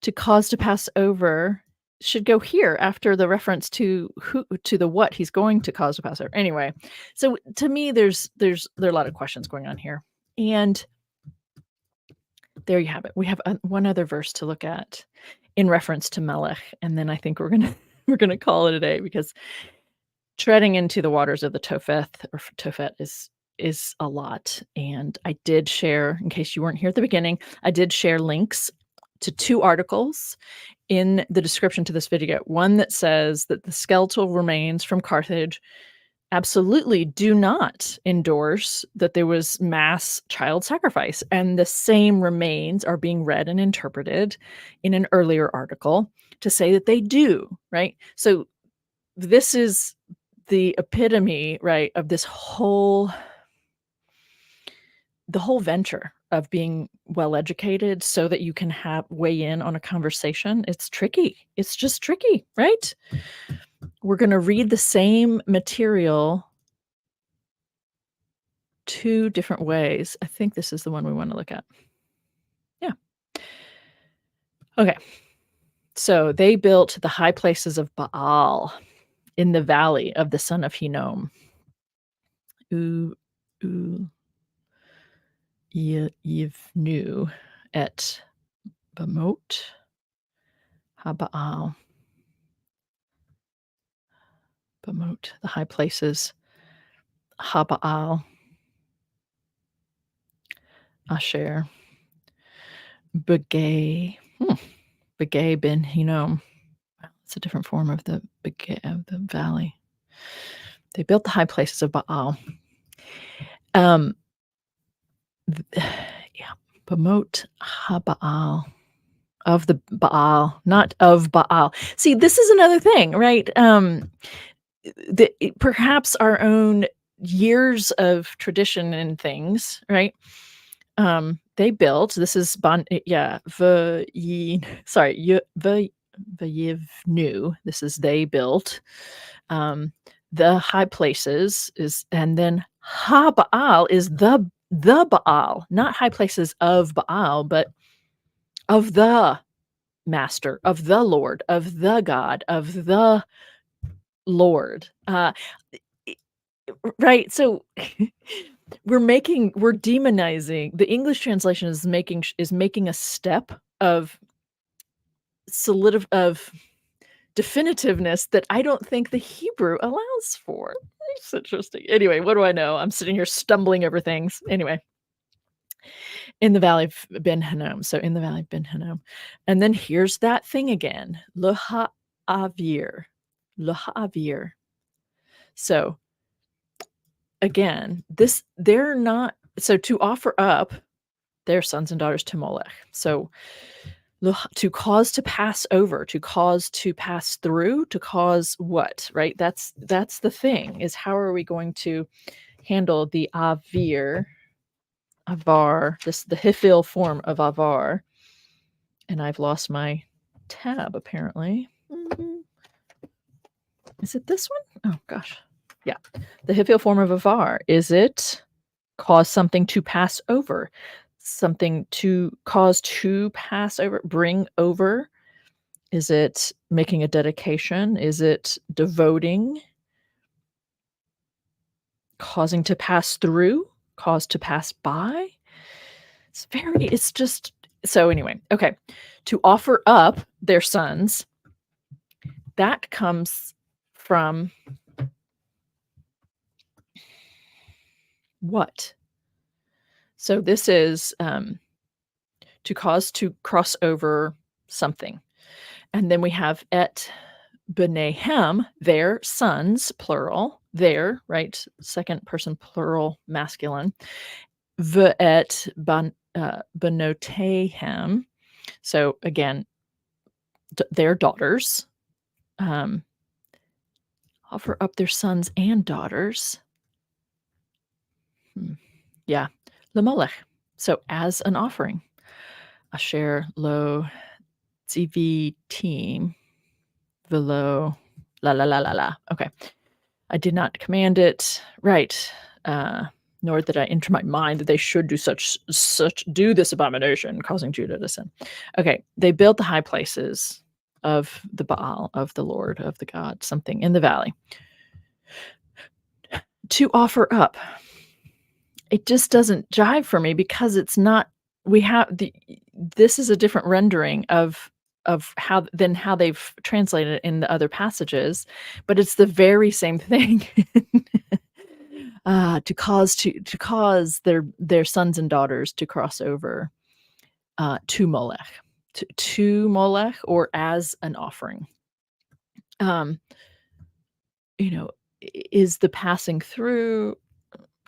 to cause to pass over, should go here after the reference to the what he's going to cause to pass over. Anyway, so to me, there are a lot of questions going on here, and there you have it. We have one other verse to look at in reference to Melech, and then I think we're gonna call it a day because treading into the waters of the Topheth or Tophet is a lot. And I did share, in case you weren't here at the beginning, I did share links to 2 articles in the description to this video. One that says that the skeletal remains from Carthage absolutely do not endorse that there was mass child sacrifice. And the same remains are being read and interpreted in an earlier article to say that they do, right? So this is the epitome, right, of this whole venture of being well educated so that you can weigh in on a conversation. It's tricky. It's just tricky, right? We're going to read the same material 2 different ways. I think this is the one we want to look at. Yeah. Okay. So they built the high places of Baal. in the valley of the son of Hinnom. U u yivnu et bamot habaal. Bamot, the high places. Habaal. Asher. Begay. Begay ben Hinnom. It's a different form of the Begay of the valley. They built the high places of Baal. Yeah, Bamot habaal. Of the Baal, not of Baal. See, this is another thing, right? Perhaps our own years of tradition and things, right? They built. This is Vayivnu. This is they built. The high places is, and then Ha Baal is the Baal, not high places of Baal, but of the master, of the Lord, of the God, of the Lord. Right. So we're demonizing. The English translation is making a step of definitiveness that I don't think the Hebrew allows for. It's interesting. Anyway, what do I know? I'm sitting here stumbling over things. Anyway, in the valley of Ben Hinnom. So in the valley of Ben Hinnom. And then here's that thing again. L'ha'avir. L'ha'avir. So again, they're not, so to offer up their sons and daughters to Molech. So to cause to pass over, to cause to pass through, to cause what, right? That's the thing, is how are we going to handle the avar, the hifil form of avar. And I've lost my tab, apparently. Is it this one? Oh, gosh. Yeah. The hifil form of avar. Is it cause something to pass over? Something to cause to pass over? Bring over? Is it making a dedication? Is it devoting? Causing to pass through? Cause to pass by? It's just, so anyway, okay. To offer up their sons, that comes from what? So this is to cause to cross over something. And then we have et benehem, their sons, plural, their, right? Second person plural masculine. Ve'et benotehem. So again, their daughters. Offer up their sons and daughters. Yeah. Lemolech. So as an offering. Asher lo tzivi team velo la. Okay. I did not command it. Right. Nor did I enter my mind that they should do this abomination, causing Judah to sin. Okay. They built the high places of the Baal, of the Lord, of the God, something in the valley. To offer up. It just doesn't jive for me, because it's not, this is a different rendering of how they've translated it in the other passages, but it's the very same thing. To cause their sons and daughters to cross over to Molech, to Molech, or as an offering. Is the passing through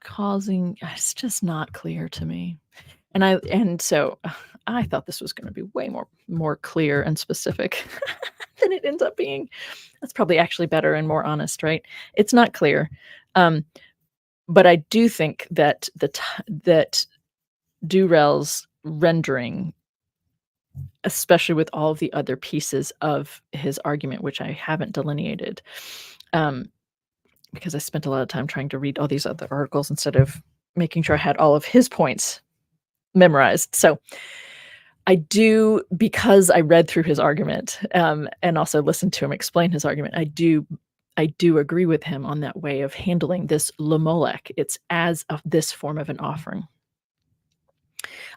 causing? It's just not clear to me. And so I thought this was going to be way more clear and specific than it ends up being. That's probably actually better and more honest, right? It's not clear. But I do think that that Dewrell's rendering, especially with all of the other pieces of his argument, which I haven't delineated, because I spent a lot of time trying to read all these other articles instead of making sure I had all of his points memorized. So I do, because I read through his argument, and also listened to him explain his argument, I do I do agree with him on that way of handling this molech. It's as this form of an offering.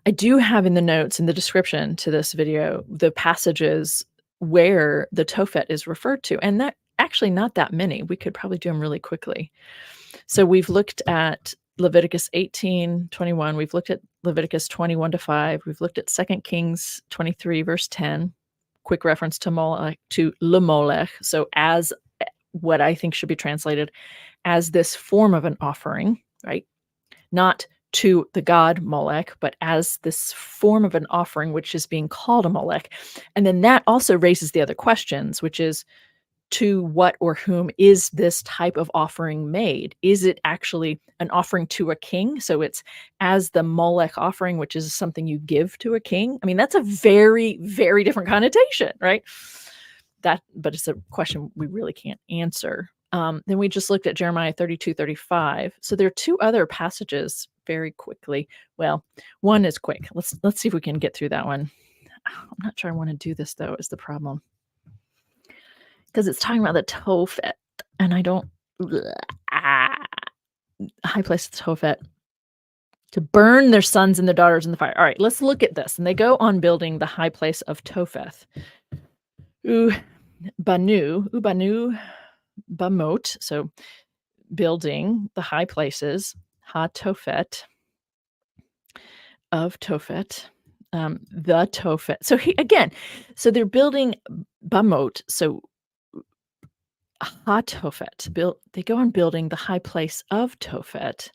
I do have in the notes in the description to this video the passages where the Topheth is referred to, and that actually not that many. We could probably do them really quickly. So we've looked at Leviticus 18:21. We've looked at Leviticus 21-5. We've looked at 2 Kings 23, verse 10. Quick reference to molech, to lemolech. So as what I think should be translated as this form of an offering, right? Not to the god Molech, but as this form of an offering, which is being called a Molech. And then that also raises the other questions, which is, to what or whom is this type of offering made? Is it actually an offering to a king? So it's as the Molech offering, which is something you give to a king. I mean, that's a very, very different connotation, right? But it's a question we really can't answer. Then we just looked at Jeremiah 32:35. So there are two other passages very quickly. Well, one is quick. Let's see if we can get through that one. I'm not sure I want to do this though, is the problem. Because it's talking about the Topheth, and I don't high place of the Topheth to burn their sons and their daughters in the fire. All right, let's look at this. And they go on building the high place of Topheth. Banu, Bamot, so building the high places, Ha-Tophet, of Tophet, the Tophet. So so they're building Bamot, so Ha-Tophet. They go on building the high place of Tophet.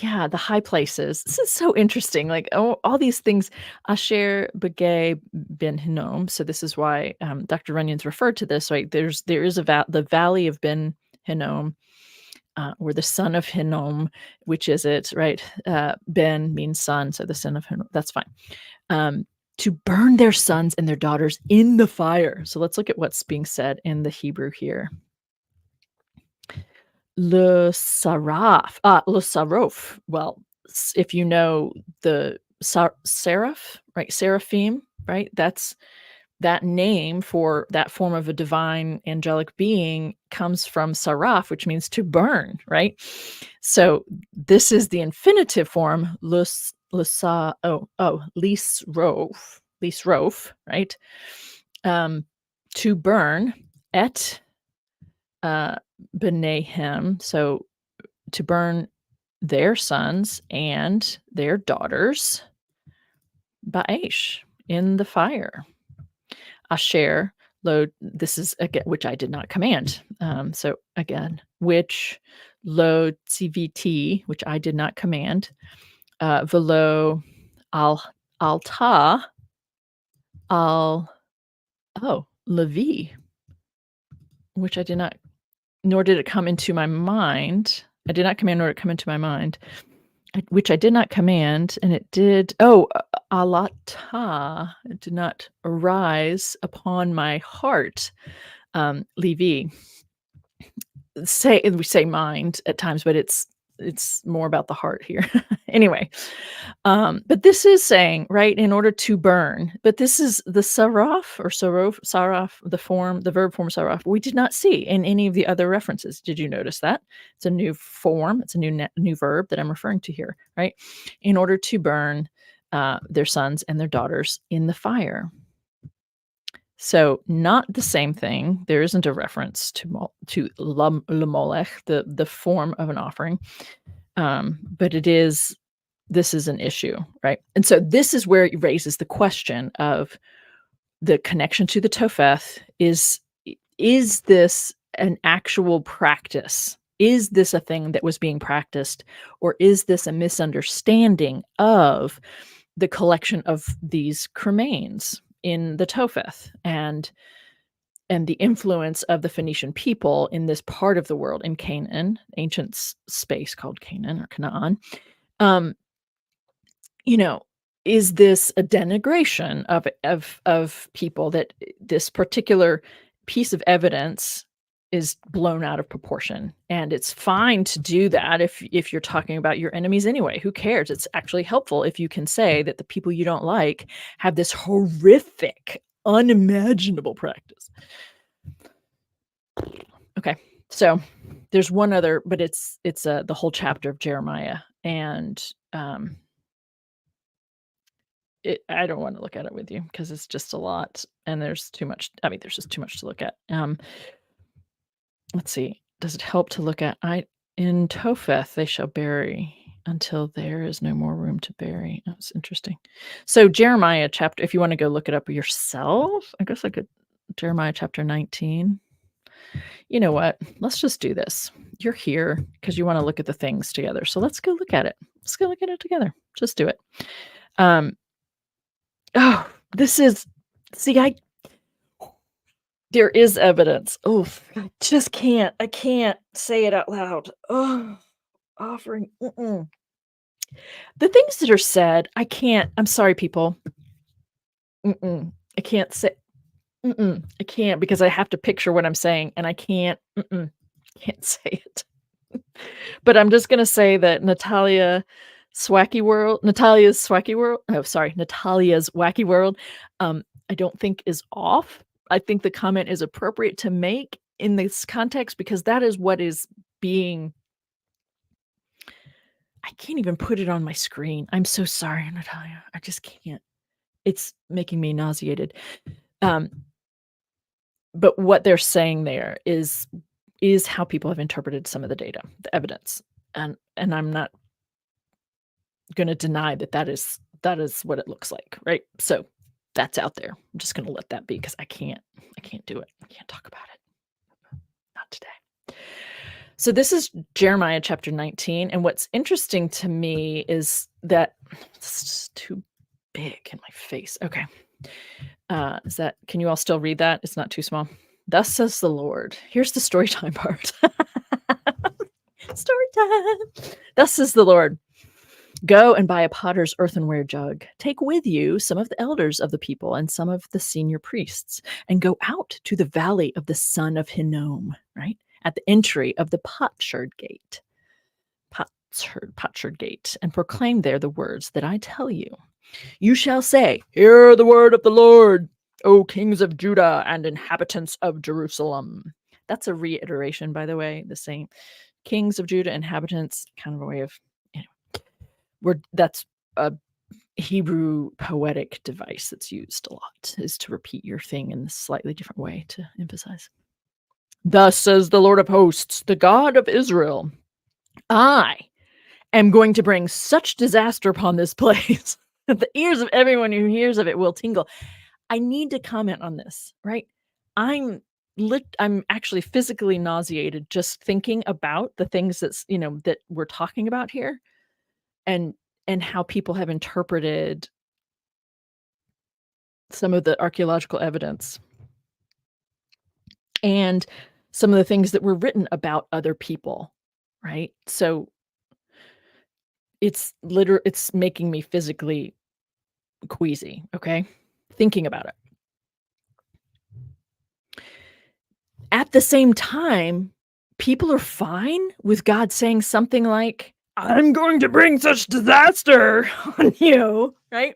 Yeah, the high places. This is so interesting. Like, all these things, Asher Begay Ben Hinnom. So this is why Dr. Runions referred to this, right? There is the valley of Ben Hinnom, or the son of Hinnom, which is it, right? Ben means son, so the son of Hinnom. That's fine. To burn their sons and their daughters in the fire. So let's look at what's being said in the Hebrew here. Le Sarof. Well, if you know the seraph, right? Seraphim, right? That's that name for that form of a divine angelic being comes from saraf, which means to burn, right? So this is the infinitive form, lisrof, right? To burn, et benehem, so to burn their sons and their daughters, ba'esh, in the fire. Asher, lo, this is again, which I did not command. So again, which lo tziviti, which I did not command. Velo alta Levi, which I did not, nor did it come into my mind. I did not command, nor did it come into my mind, which I did not command, and it did. Alata, it did not arise upon my heart. Levi. We say mind at times, but it's more about the heart here. Anyway, but this is saying, right, in order to burn, but this is the saraf or saraf, the verb form saraf, we did not see in any of the other references. Did you notice that? It's a new form. It's a new verb that I'm referring to here, right? In order to burn their sons and their daughters in the fire. So not the same thing. There isn't a reference to lemolech, the form of an offering, but this is an issue, right? And so this is where it raises the question of the connection to the Topheth. Is this an actual practice? Is this a thing that was being practiced, or is this a misunderstanding of the collection of these cremains in the Topheth and the influence of the Phoenician people in this part of the world, in Canaan, ancient space called Canaan or Canaan? Is this a denigration of people, that this particular piece of evidence is blown out of proportion? And it's fine to do that if you're talking about your enemies anyway. Who cares? It's actually helpful if you can say that the people you don't like have this horrific, unimaginable practice. Okay. So there's one other, but it's the whole chapter of Jeremiah, and I don't want to look at it with you because it's just a lot, and there's too much. I mean, there's just too much to look at. Let's see. Does it help to look at? I In Topheth they shall bury until there is no more room to bury. That's interesting. So Jeremiah chapter, if you want to go look it up yourself, I guess I could. Jeremiah chapter 19. You know what? Let's just do this. You're here because you want to look at the things together. So let's go look at it. Let's go look at it together. Just do it. Um, oh, this is, see, there is evidence. Oh, I can't say it out loud. Oh, offering. The things that are said, I'm sorry, people. I can't say, I can't because I have to picture what I'm saying and I can't say it. But I'm just gonna say that Natalia's Wacky World, I don't think is off. I think the comment is appropriate to make in this context because that is what is being. I can't even put it on my screen. I'm so sorry, Natalia. I just can't. It's making me nauseated. But what they're saying there is how people have interpreted some of the data, the evidence. And I'm not gonna deny that is what it looks like, right? So that's out there. I'm just gonna let that be because I can't do it. I can't talk about it. Not today. So this is Jeremiah chapter 19. And what's interesting to me is that it's just too big in my face. Okay. Can you all still read that? It's not too small. Thus says the Lord. Here's the story time part. Story time. Thus says the Lord. Go and buy a potter's earthenware jug. Take with you some of the elders of the people and some of the senior priests, and go out to the valley of the son of Hinnom, right? At the entry of the potsherd gate. Potsherd gate, and proclaim there the words that I tell you. You shall say, hear the word of the Lord, O kings of Judah and inhabitants of Jerusalem. That's a reiteration, by the way, the same. Kings of Judah, inhabitants, kind of a way of, that's a Hebrew poetic device that's used a lot, is to repeat your thing in a slightly different way to emphasize. Thus says the Lord of hosts, the God of Israel, I am going to bring such disaster upon this place that the ears of everyone who hears of it will tingle. I need to comment on this, right? I'm actually physically nauseated just thinking about the things that we're talking about here, and how people have interpreted some of the archaeological evidence and some of the things that were written about other people, right? So it's making me physically queasy, okay? Thinking about it. At the same time, people are fine with God saying something like, I'm going to bring such disaster on you, right?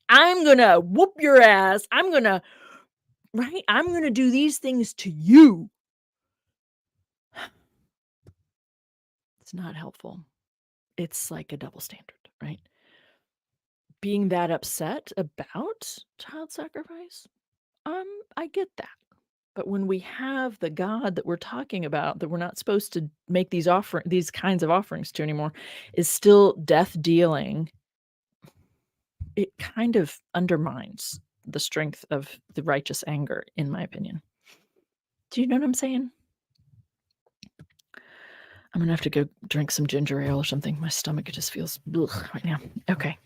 I'm going to whoop your ass. I'm going to do these things to you. It's not helpful. It's like a double standard, right? Being that upset about child sacrifice, I get that. But when we have the God that we're talking about, that we're not supposed to make these kinds of offerings to anymore, is still death dealing, it kind of undermines the strength of the righteous anger, in my opinion. Do you know what I'm saying? I'm gonna have to go drink some ginger ale or something. My stomach just feels right now. Okay.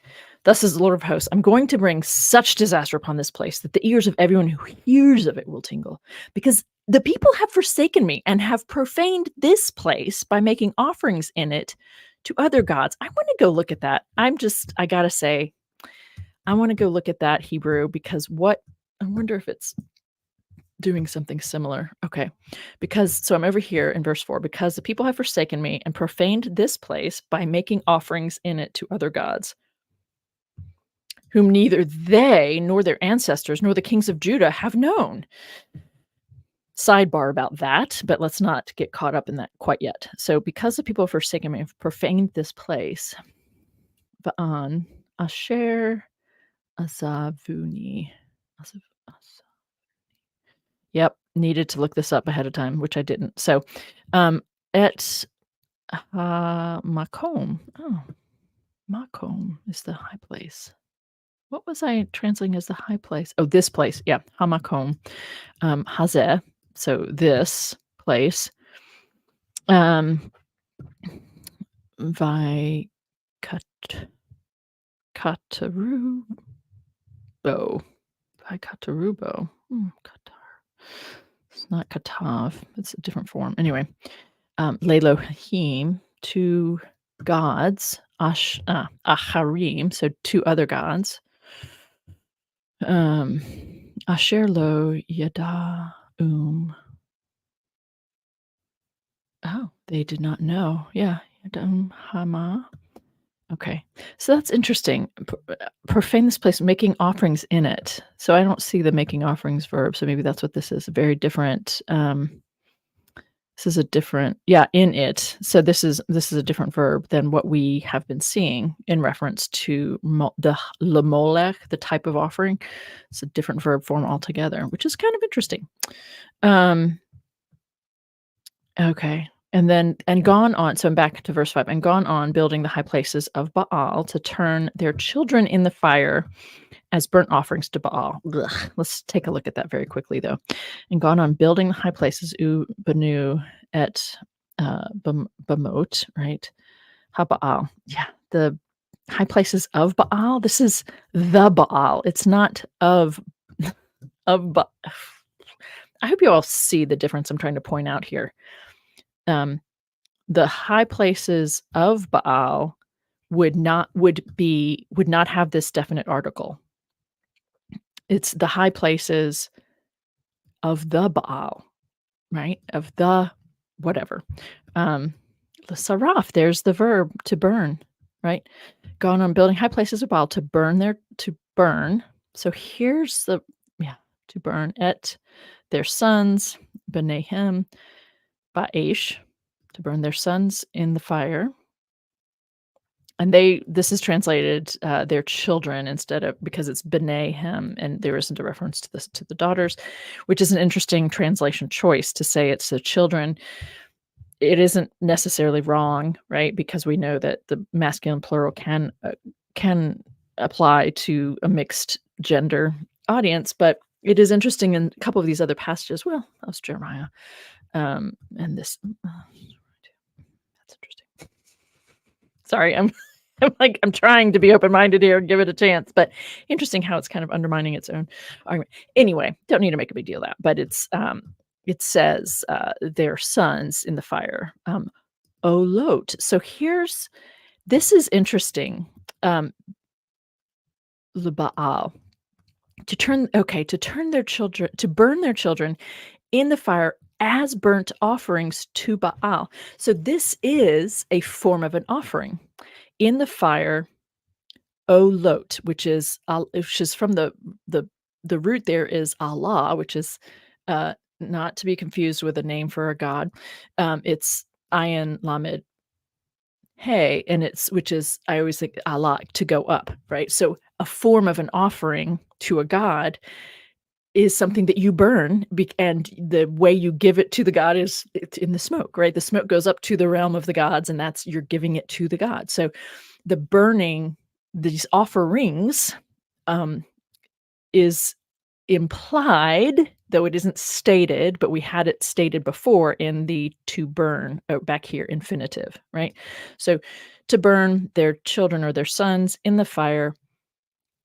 Thus says the Lord of hosts, I'm going to bring such disaster upon this place that the ears of everyone who hears of it will tingle, because the people have forsaken me and have profaned this place by making offerings in it to other gods. I want to go look at that. I gotta say, I want to go look at that Hebrew, because I wonder if it's doing something similar. Okay. So I'm over here in verse 4, because the people have forsaken me and profaned this place by making offerings in it to other gods, whom neither they nor their ancestors nor the kings of Judah have known. sidebar about that, but let's not get caught up in that quite yet. So, because the people of forsaken me have profaned this place, Va'an, Asher, Azavuni. Azav- Az- Yep, needed to look this up ahead of time, which I didn't. So, et Makom. Oh, Makom is the high place. What was I translating as the high place? Oh, this place. Yeah, Hamakom. Hazeh. So this place. Um, Vi Katarubo. Vi Katarubo. Qatar. It's not Katav. It's a different form. Anyway, Lelohim, two gods. Acharim, so two other gods. Asher lo yada Oh, they did not know. Yeah, yadam hama. Okay, so that's interesting. Profane this place, making offerings in it. So I don't see the making offerings verb. So maybe that's what this is. A very different. This is a different. Yeah, in it. So this is a different verb than what we have been seeing in reference to the molech, the type of offering. It's a different verb form altogether, which is kind of interesting. Okay. And gone on, so I'm back to verse 5, and gone on building the high places of Baal to turn their children in the fire as burnt offerings to Baal. Ugh. Let's take a look at that very quickly, though. And gone on building the high places, Banu et Bamot, right? Ha-Baal. Yeah, the high places of Baal. This is the Baal. It's not of Baal. I hope you all see the difference I'm trying to point out here. The high places of Baal would not have this definite article. It's the high places of the Baal, right? Of the whatever. The saraf, there's the verb to burn, right? Gone on building high places of Baal to burn. So here's to burn et their sons, Benehem, Ba'esh, to burn their sons in the fire. And this is translated their children instead of, because it's Benehem, and there isn't a reference to this to the daughters, which is an interesting translation choice to say it's the children. It isn't necessarily wrong, right? Because we know that the masculine plural can apply to a mixed gender audience, but it is interesting in a couple of these other passages. Well, that was Jeremiah, and this. That's interesting. Sorry, I'm trying to be open-minded here and give it a chance, but interesting how it's kind of undermining its own argument. Anyway, don't need to make a big deal of that, but it says their sons in the fire. Olot. So this is interesting. The Baal to turn their children, to burn their children in the fire as burnt offerings to Baal. So this is a form of an offering in the fire. Olot, which is from the root there is Allah, which is not to be confused with a name for a god. It's Ayin Lamed Hey, and which is, I always think Allah, to go up, right? So a form of an offering to a god is something that you burn, and the way you give it to the god is it's in the smoke, right? The smoke goes up to the realm of the gods, and you're giving it to the god. So the burning these offerings is implied, though it isn't stated, but we had it stated before in the to burn, back here, infinitive, right? So to burn their children or their sons in the fire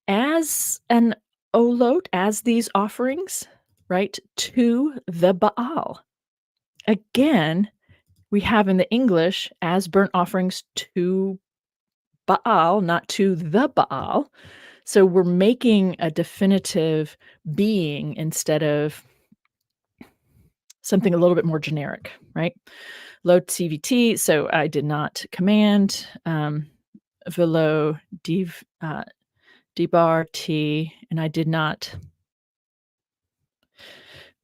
as an olot, as these offerings, right, to the Baal. Again, we have in the English as burnt offerings to Baal, not to the Baal. So we're making a definitive being instead of something a little bit more generic, right? Load CVT. So I did not command velo debar t, and I did not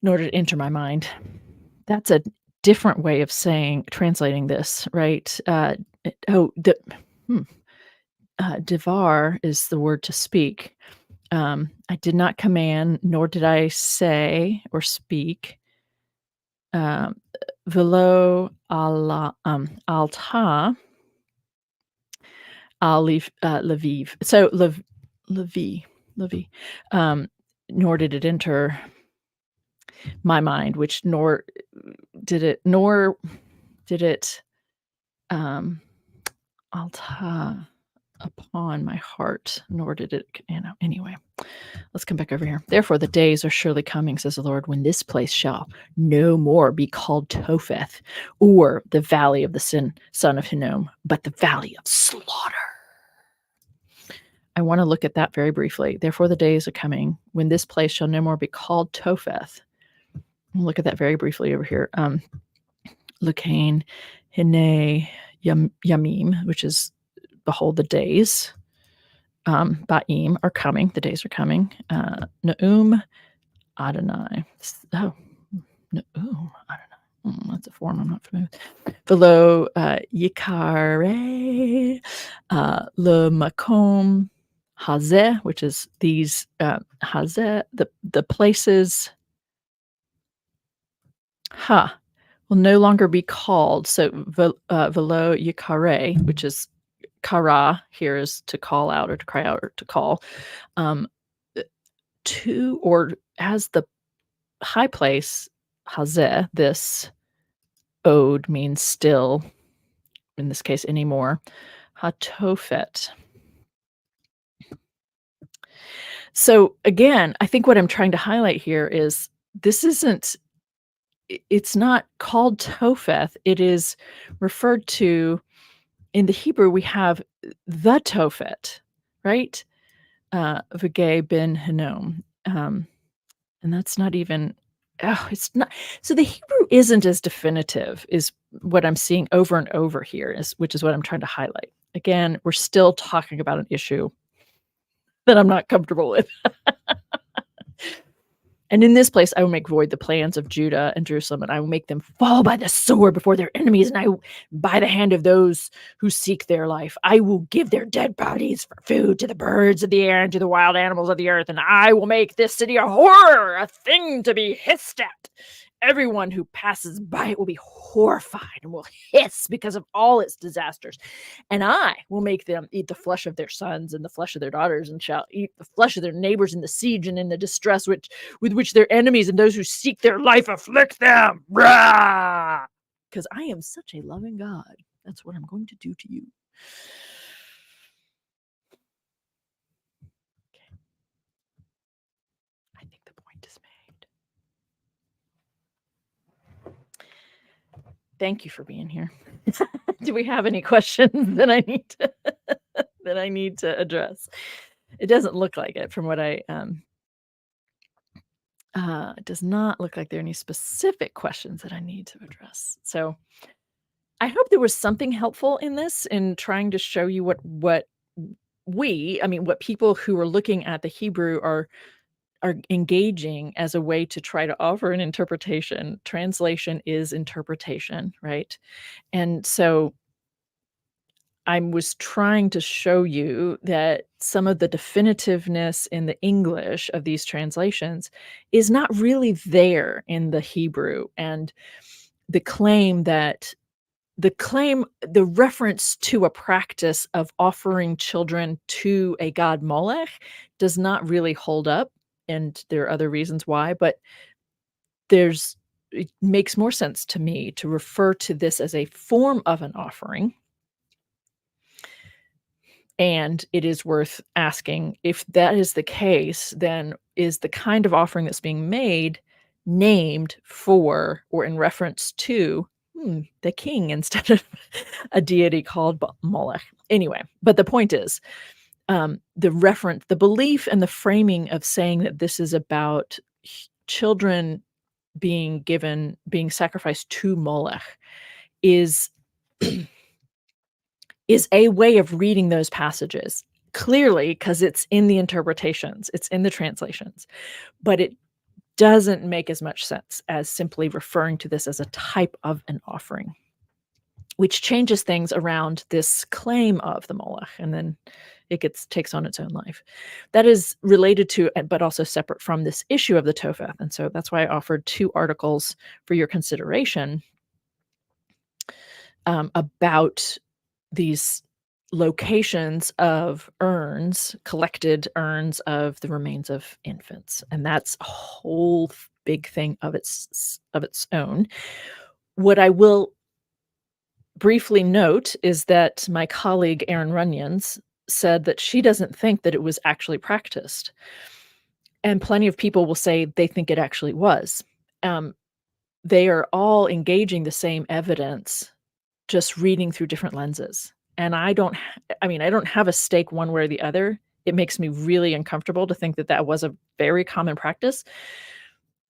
nor did it enter my mind. That's a different way of translating this, right? Hmm, devar is the word to speak. I did not command, nor did I say or speak. Um, Velo alta Lviv. So Levi. Um, nor did it enter my mind, which nor did it alta upon my heart, nor did it, anyway. Let's come back over here. Therefore, the days are surely coming, says the Lord, when this place shall no more be called Topheth, or the valley of the son of Hinnom, but the valley of slaughter. I want to look at that very briefly. Therefore, the days are coming when this place shall no more be called Topheth. We'll look at that very briefly over here. Lucain, Hine, Yamim, which is behold the days. Ba'im are coming. The days are coming. Naum, Adonai. Oh, Naum, Adonai. That's a form I'm not familiar with. Below Yikare, Le Makom, Hazeh, which is these Hazeh, the places. Will no longer be called. So Velo Yikare, which is kara here is to call out or to cry out or to call. To or as the high place, Hazeh, this ode means still, in this case anymore. Hatophet. So again, I think what I'm trying to highlight here is it's not called Topheth. It is referred to in the Hebrew. We have the Tophet, right? V'gei ben Hinnom. And that's not even, it's not. So the Hebrew isn't as definitive, is what I'm seeing over and over here, which is what I'm trying to highlight. Again, we're still talking about an issue that I'm not comfortable with. And in this place, I will make void the plans of Judah and Jerusalem, and I will make them fall by the sword before their enemies, and by the hand of those who seek their life. I will give their dead bodies for food to the birds of the air and to the wild animals of the earth, and I will make this city a horror, a thing to be hissed at. Everyone who passes by it will be horrified and will hiss because of all its disasters. And I will make them eat the flesh of their sons and the flesh of their daughters, and shall eat the flesh of their neighbors in the siege and in the distress with which their enemies and those who seek their life afflict them. Because I am such a loving God. That's what I'm going to do to you. Okay. I think the point is made. Thank you for being here. Do we have any questions that I need to address? It doesn't look like it from what it does not look like there are any specific questions that I need to address. So I hope there was something helpful in this, in trying to show you what people who are looking at the Hebrew are engaging as a way to try to offer an interpretation. Translation is interpretation, right? And so I was trying to show you that some of the definitiveness in the English of these translations is not really there in the Hebrew. And the reference to a practice of offering children to a god Molech does not really hold up. And there are other reasons why, but it makes more sense to me to refer to this as a form of an offering. And it is worth asking, if that is the case, then is the kind of offering that's being made named for or in reference to the king instead of a deity called Molech? Anyway, but the point is, the belief and the framing of saying that this is about children being sacrificed to Molech is a way of reading those passages clearly, because it's in the interpretations, it's in the translations, but it doesn't make as much sense as simply referring to this as a type of an offering, which changes things around this claim of the molech, and then it takes on its own life. That is related to, but also separate from, this issue of the Topheth, and so that's why I offered 2 articles for your consideration about these locations of urns, collected urns of the remains of infants, and that's a whole big thing of its own. What I will briefly note is that my colleague Erin Runions said that she doesn't think that it was actually practiced, and plenty of people will say they think it actually was. They are all engaging the same evidence, just reading through different lenses. And I don't have a stake one way or the other. It makes me really uncomfortable to think that that was a very common practice,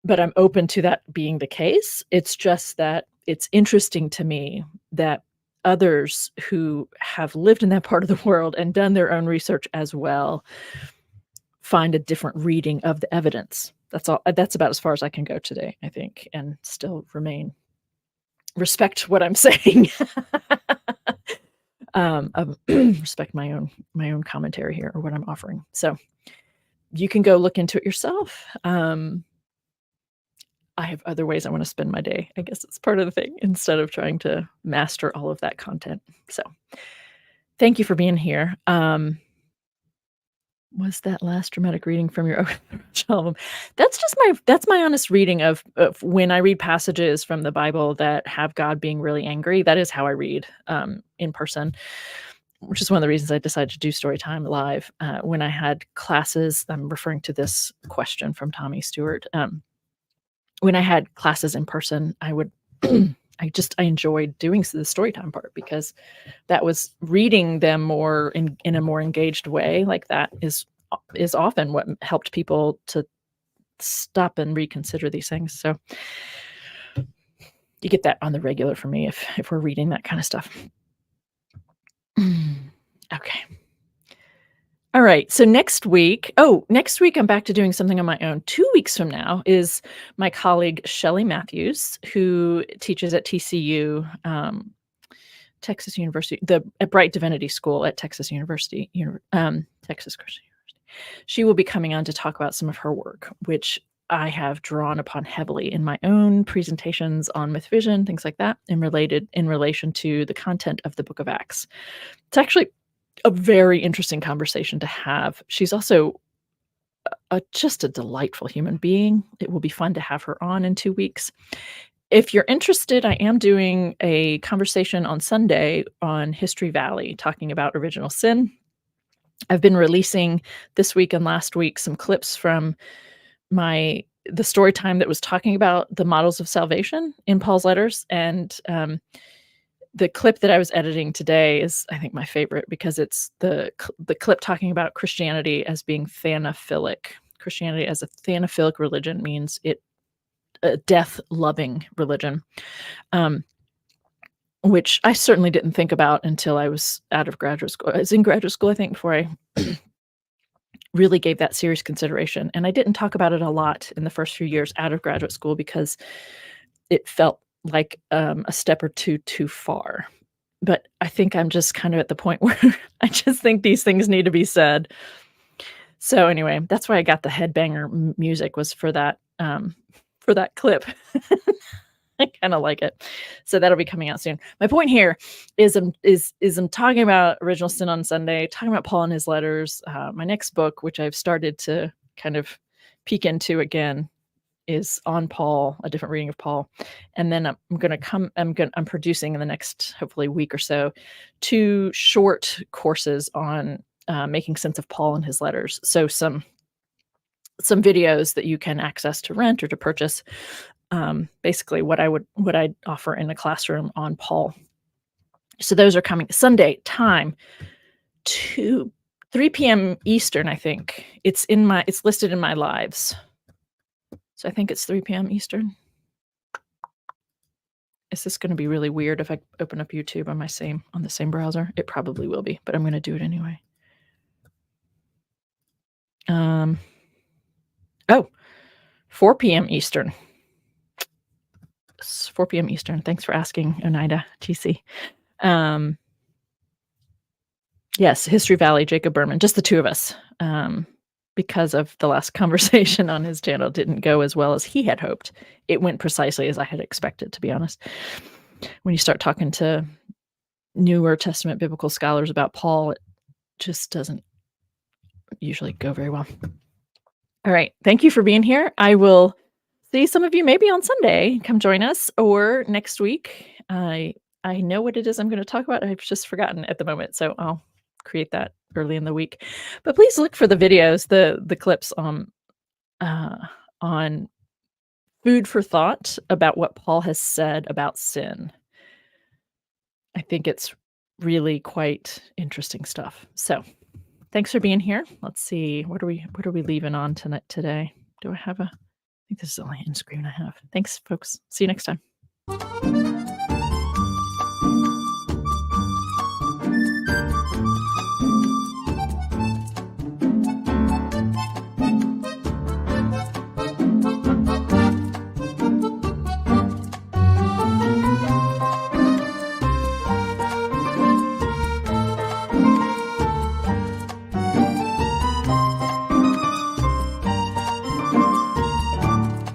but I'm open to that being the case. It's just that it's interesting to me that others who have lived in that part of the world and done their own research as well find a different reading of the evidence. That's all. That's about as far as I can go today, I think, and still respect what I'm saying. Respect my own commentary here, or what I'm offering. So you can go look into it yourself. I have other ways I want to spend my day. I guess it's part of the thing, instead of trying to master all of that content. So thank you for being here. Was that last dramatic reading from your album? That's my honest reading of when I read passages from the Bible that have God being really angry. That is how I read in person, which is one of the reasons I decided to do Storytime live. When I had classes, I'm referring to this question from Tommy Stewart. When I had classes in person, I would I enjoyed doing the Storytime part, because that was reading them more in a more engaged way. Like, that is often what helped people to stop and reconsider these things. So you get that on the regular for me if we're reading that kind of stuff. Okay. All right. So next week I'm back to doing something on my own. 2 weeks from now is my colleague Shelley Matthews, who teaches at TCU, Texas University, at Bright Divinity School at Texas University, Texas Christian University. She will be coming on to talk about some of her work, which I have drawn upon heavily in my own presentations on Myth Vision, things like that, in relation to the content of the Book of Acts. It's actually a very interesting conversation to have. She's also just a delightful human being. It will be fun to have her on in 2 weeks. If you're interested, I am doing a conversation on Sunday on History Valley, talking about original sin. I've been releasing this week and last week some clips from the story time that was talking about the models of salvation in Paul's letters, and the clip that I was editing today is, I think, my favorite, because it's the clip talking about Christianity as being thanaphilic. Christianity as a thanaphilic religion means a death-loving religion, which I certainly didn't think about until I was out of graduate school. I was in graduate school, I think, before I really gave that serious consideration. And I didn't talk about it a lot in the first few years out of graduate school, because it felt like a step or two too far. But I think I'm just kind of at the point where I just think these things need to be said. So anyway, that's why I got the headbanger music, was for that clip. I kind of like it. So that'll be coming out soon. My point here is I'm talking about original sin on Sunday, talking about Paul and his letters. My next book, which I've started to kind of peek into again, is on Paul, a different reading of Paul. And then I'm producing in the next, hopefully, week or so, 2 short courses on making sense of Paul and his letters. So some videos that you can access to rent or to purchase. Basically what I'd offer in a classroom on Paul. So those are coming Sunday time, 3 p.m. Eastern, I think. It's listed in my lives. So I think it's 3 p.m. Eastern. Is this going to be really weird if I open up YouTube on the same browser? It probably will be, but I'm going to do it anyway. Oh, 4 p.m. Eastern. 4 p.m. Eastern. Thanks for asking, Oneida GC. Yes, History Valley, Jacob Berman, just the two of us. Because of the last conversation on his channel didn't go as well as he had hoped. It went precisely as I had expected, to be honest. When you start talking to newer Testament biblical scholars about Paul, it just doesn't usually go very well. All right. Thank you for being here. I will see some of you maybe on Sunday. Come join us, or next week. I know what it is I'm going to talk about. I've just forgotten at the moment, so I'll create that early in the week. But please look for the videos, the clips on food for thought about what Paul has said about sin. I think it's really quite interesting stuff. So thanks for being here. Let's see. What are we leaving on tonight today? Do I have I think this is the only end screen I have. Thanks, folks. See you next time.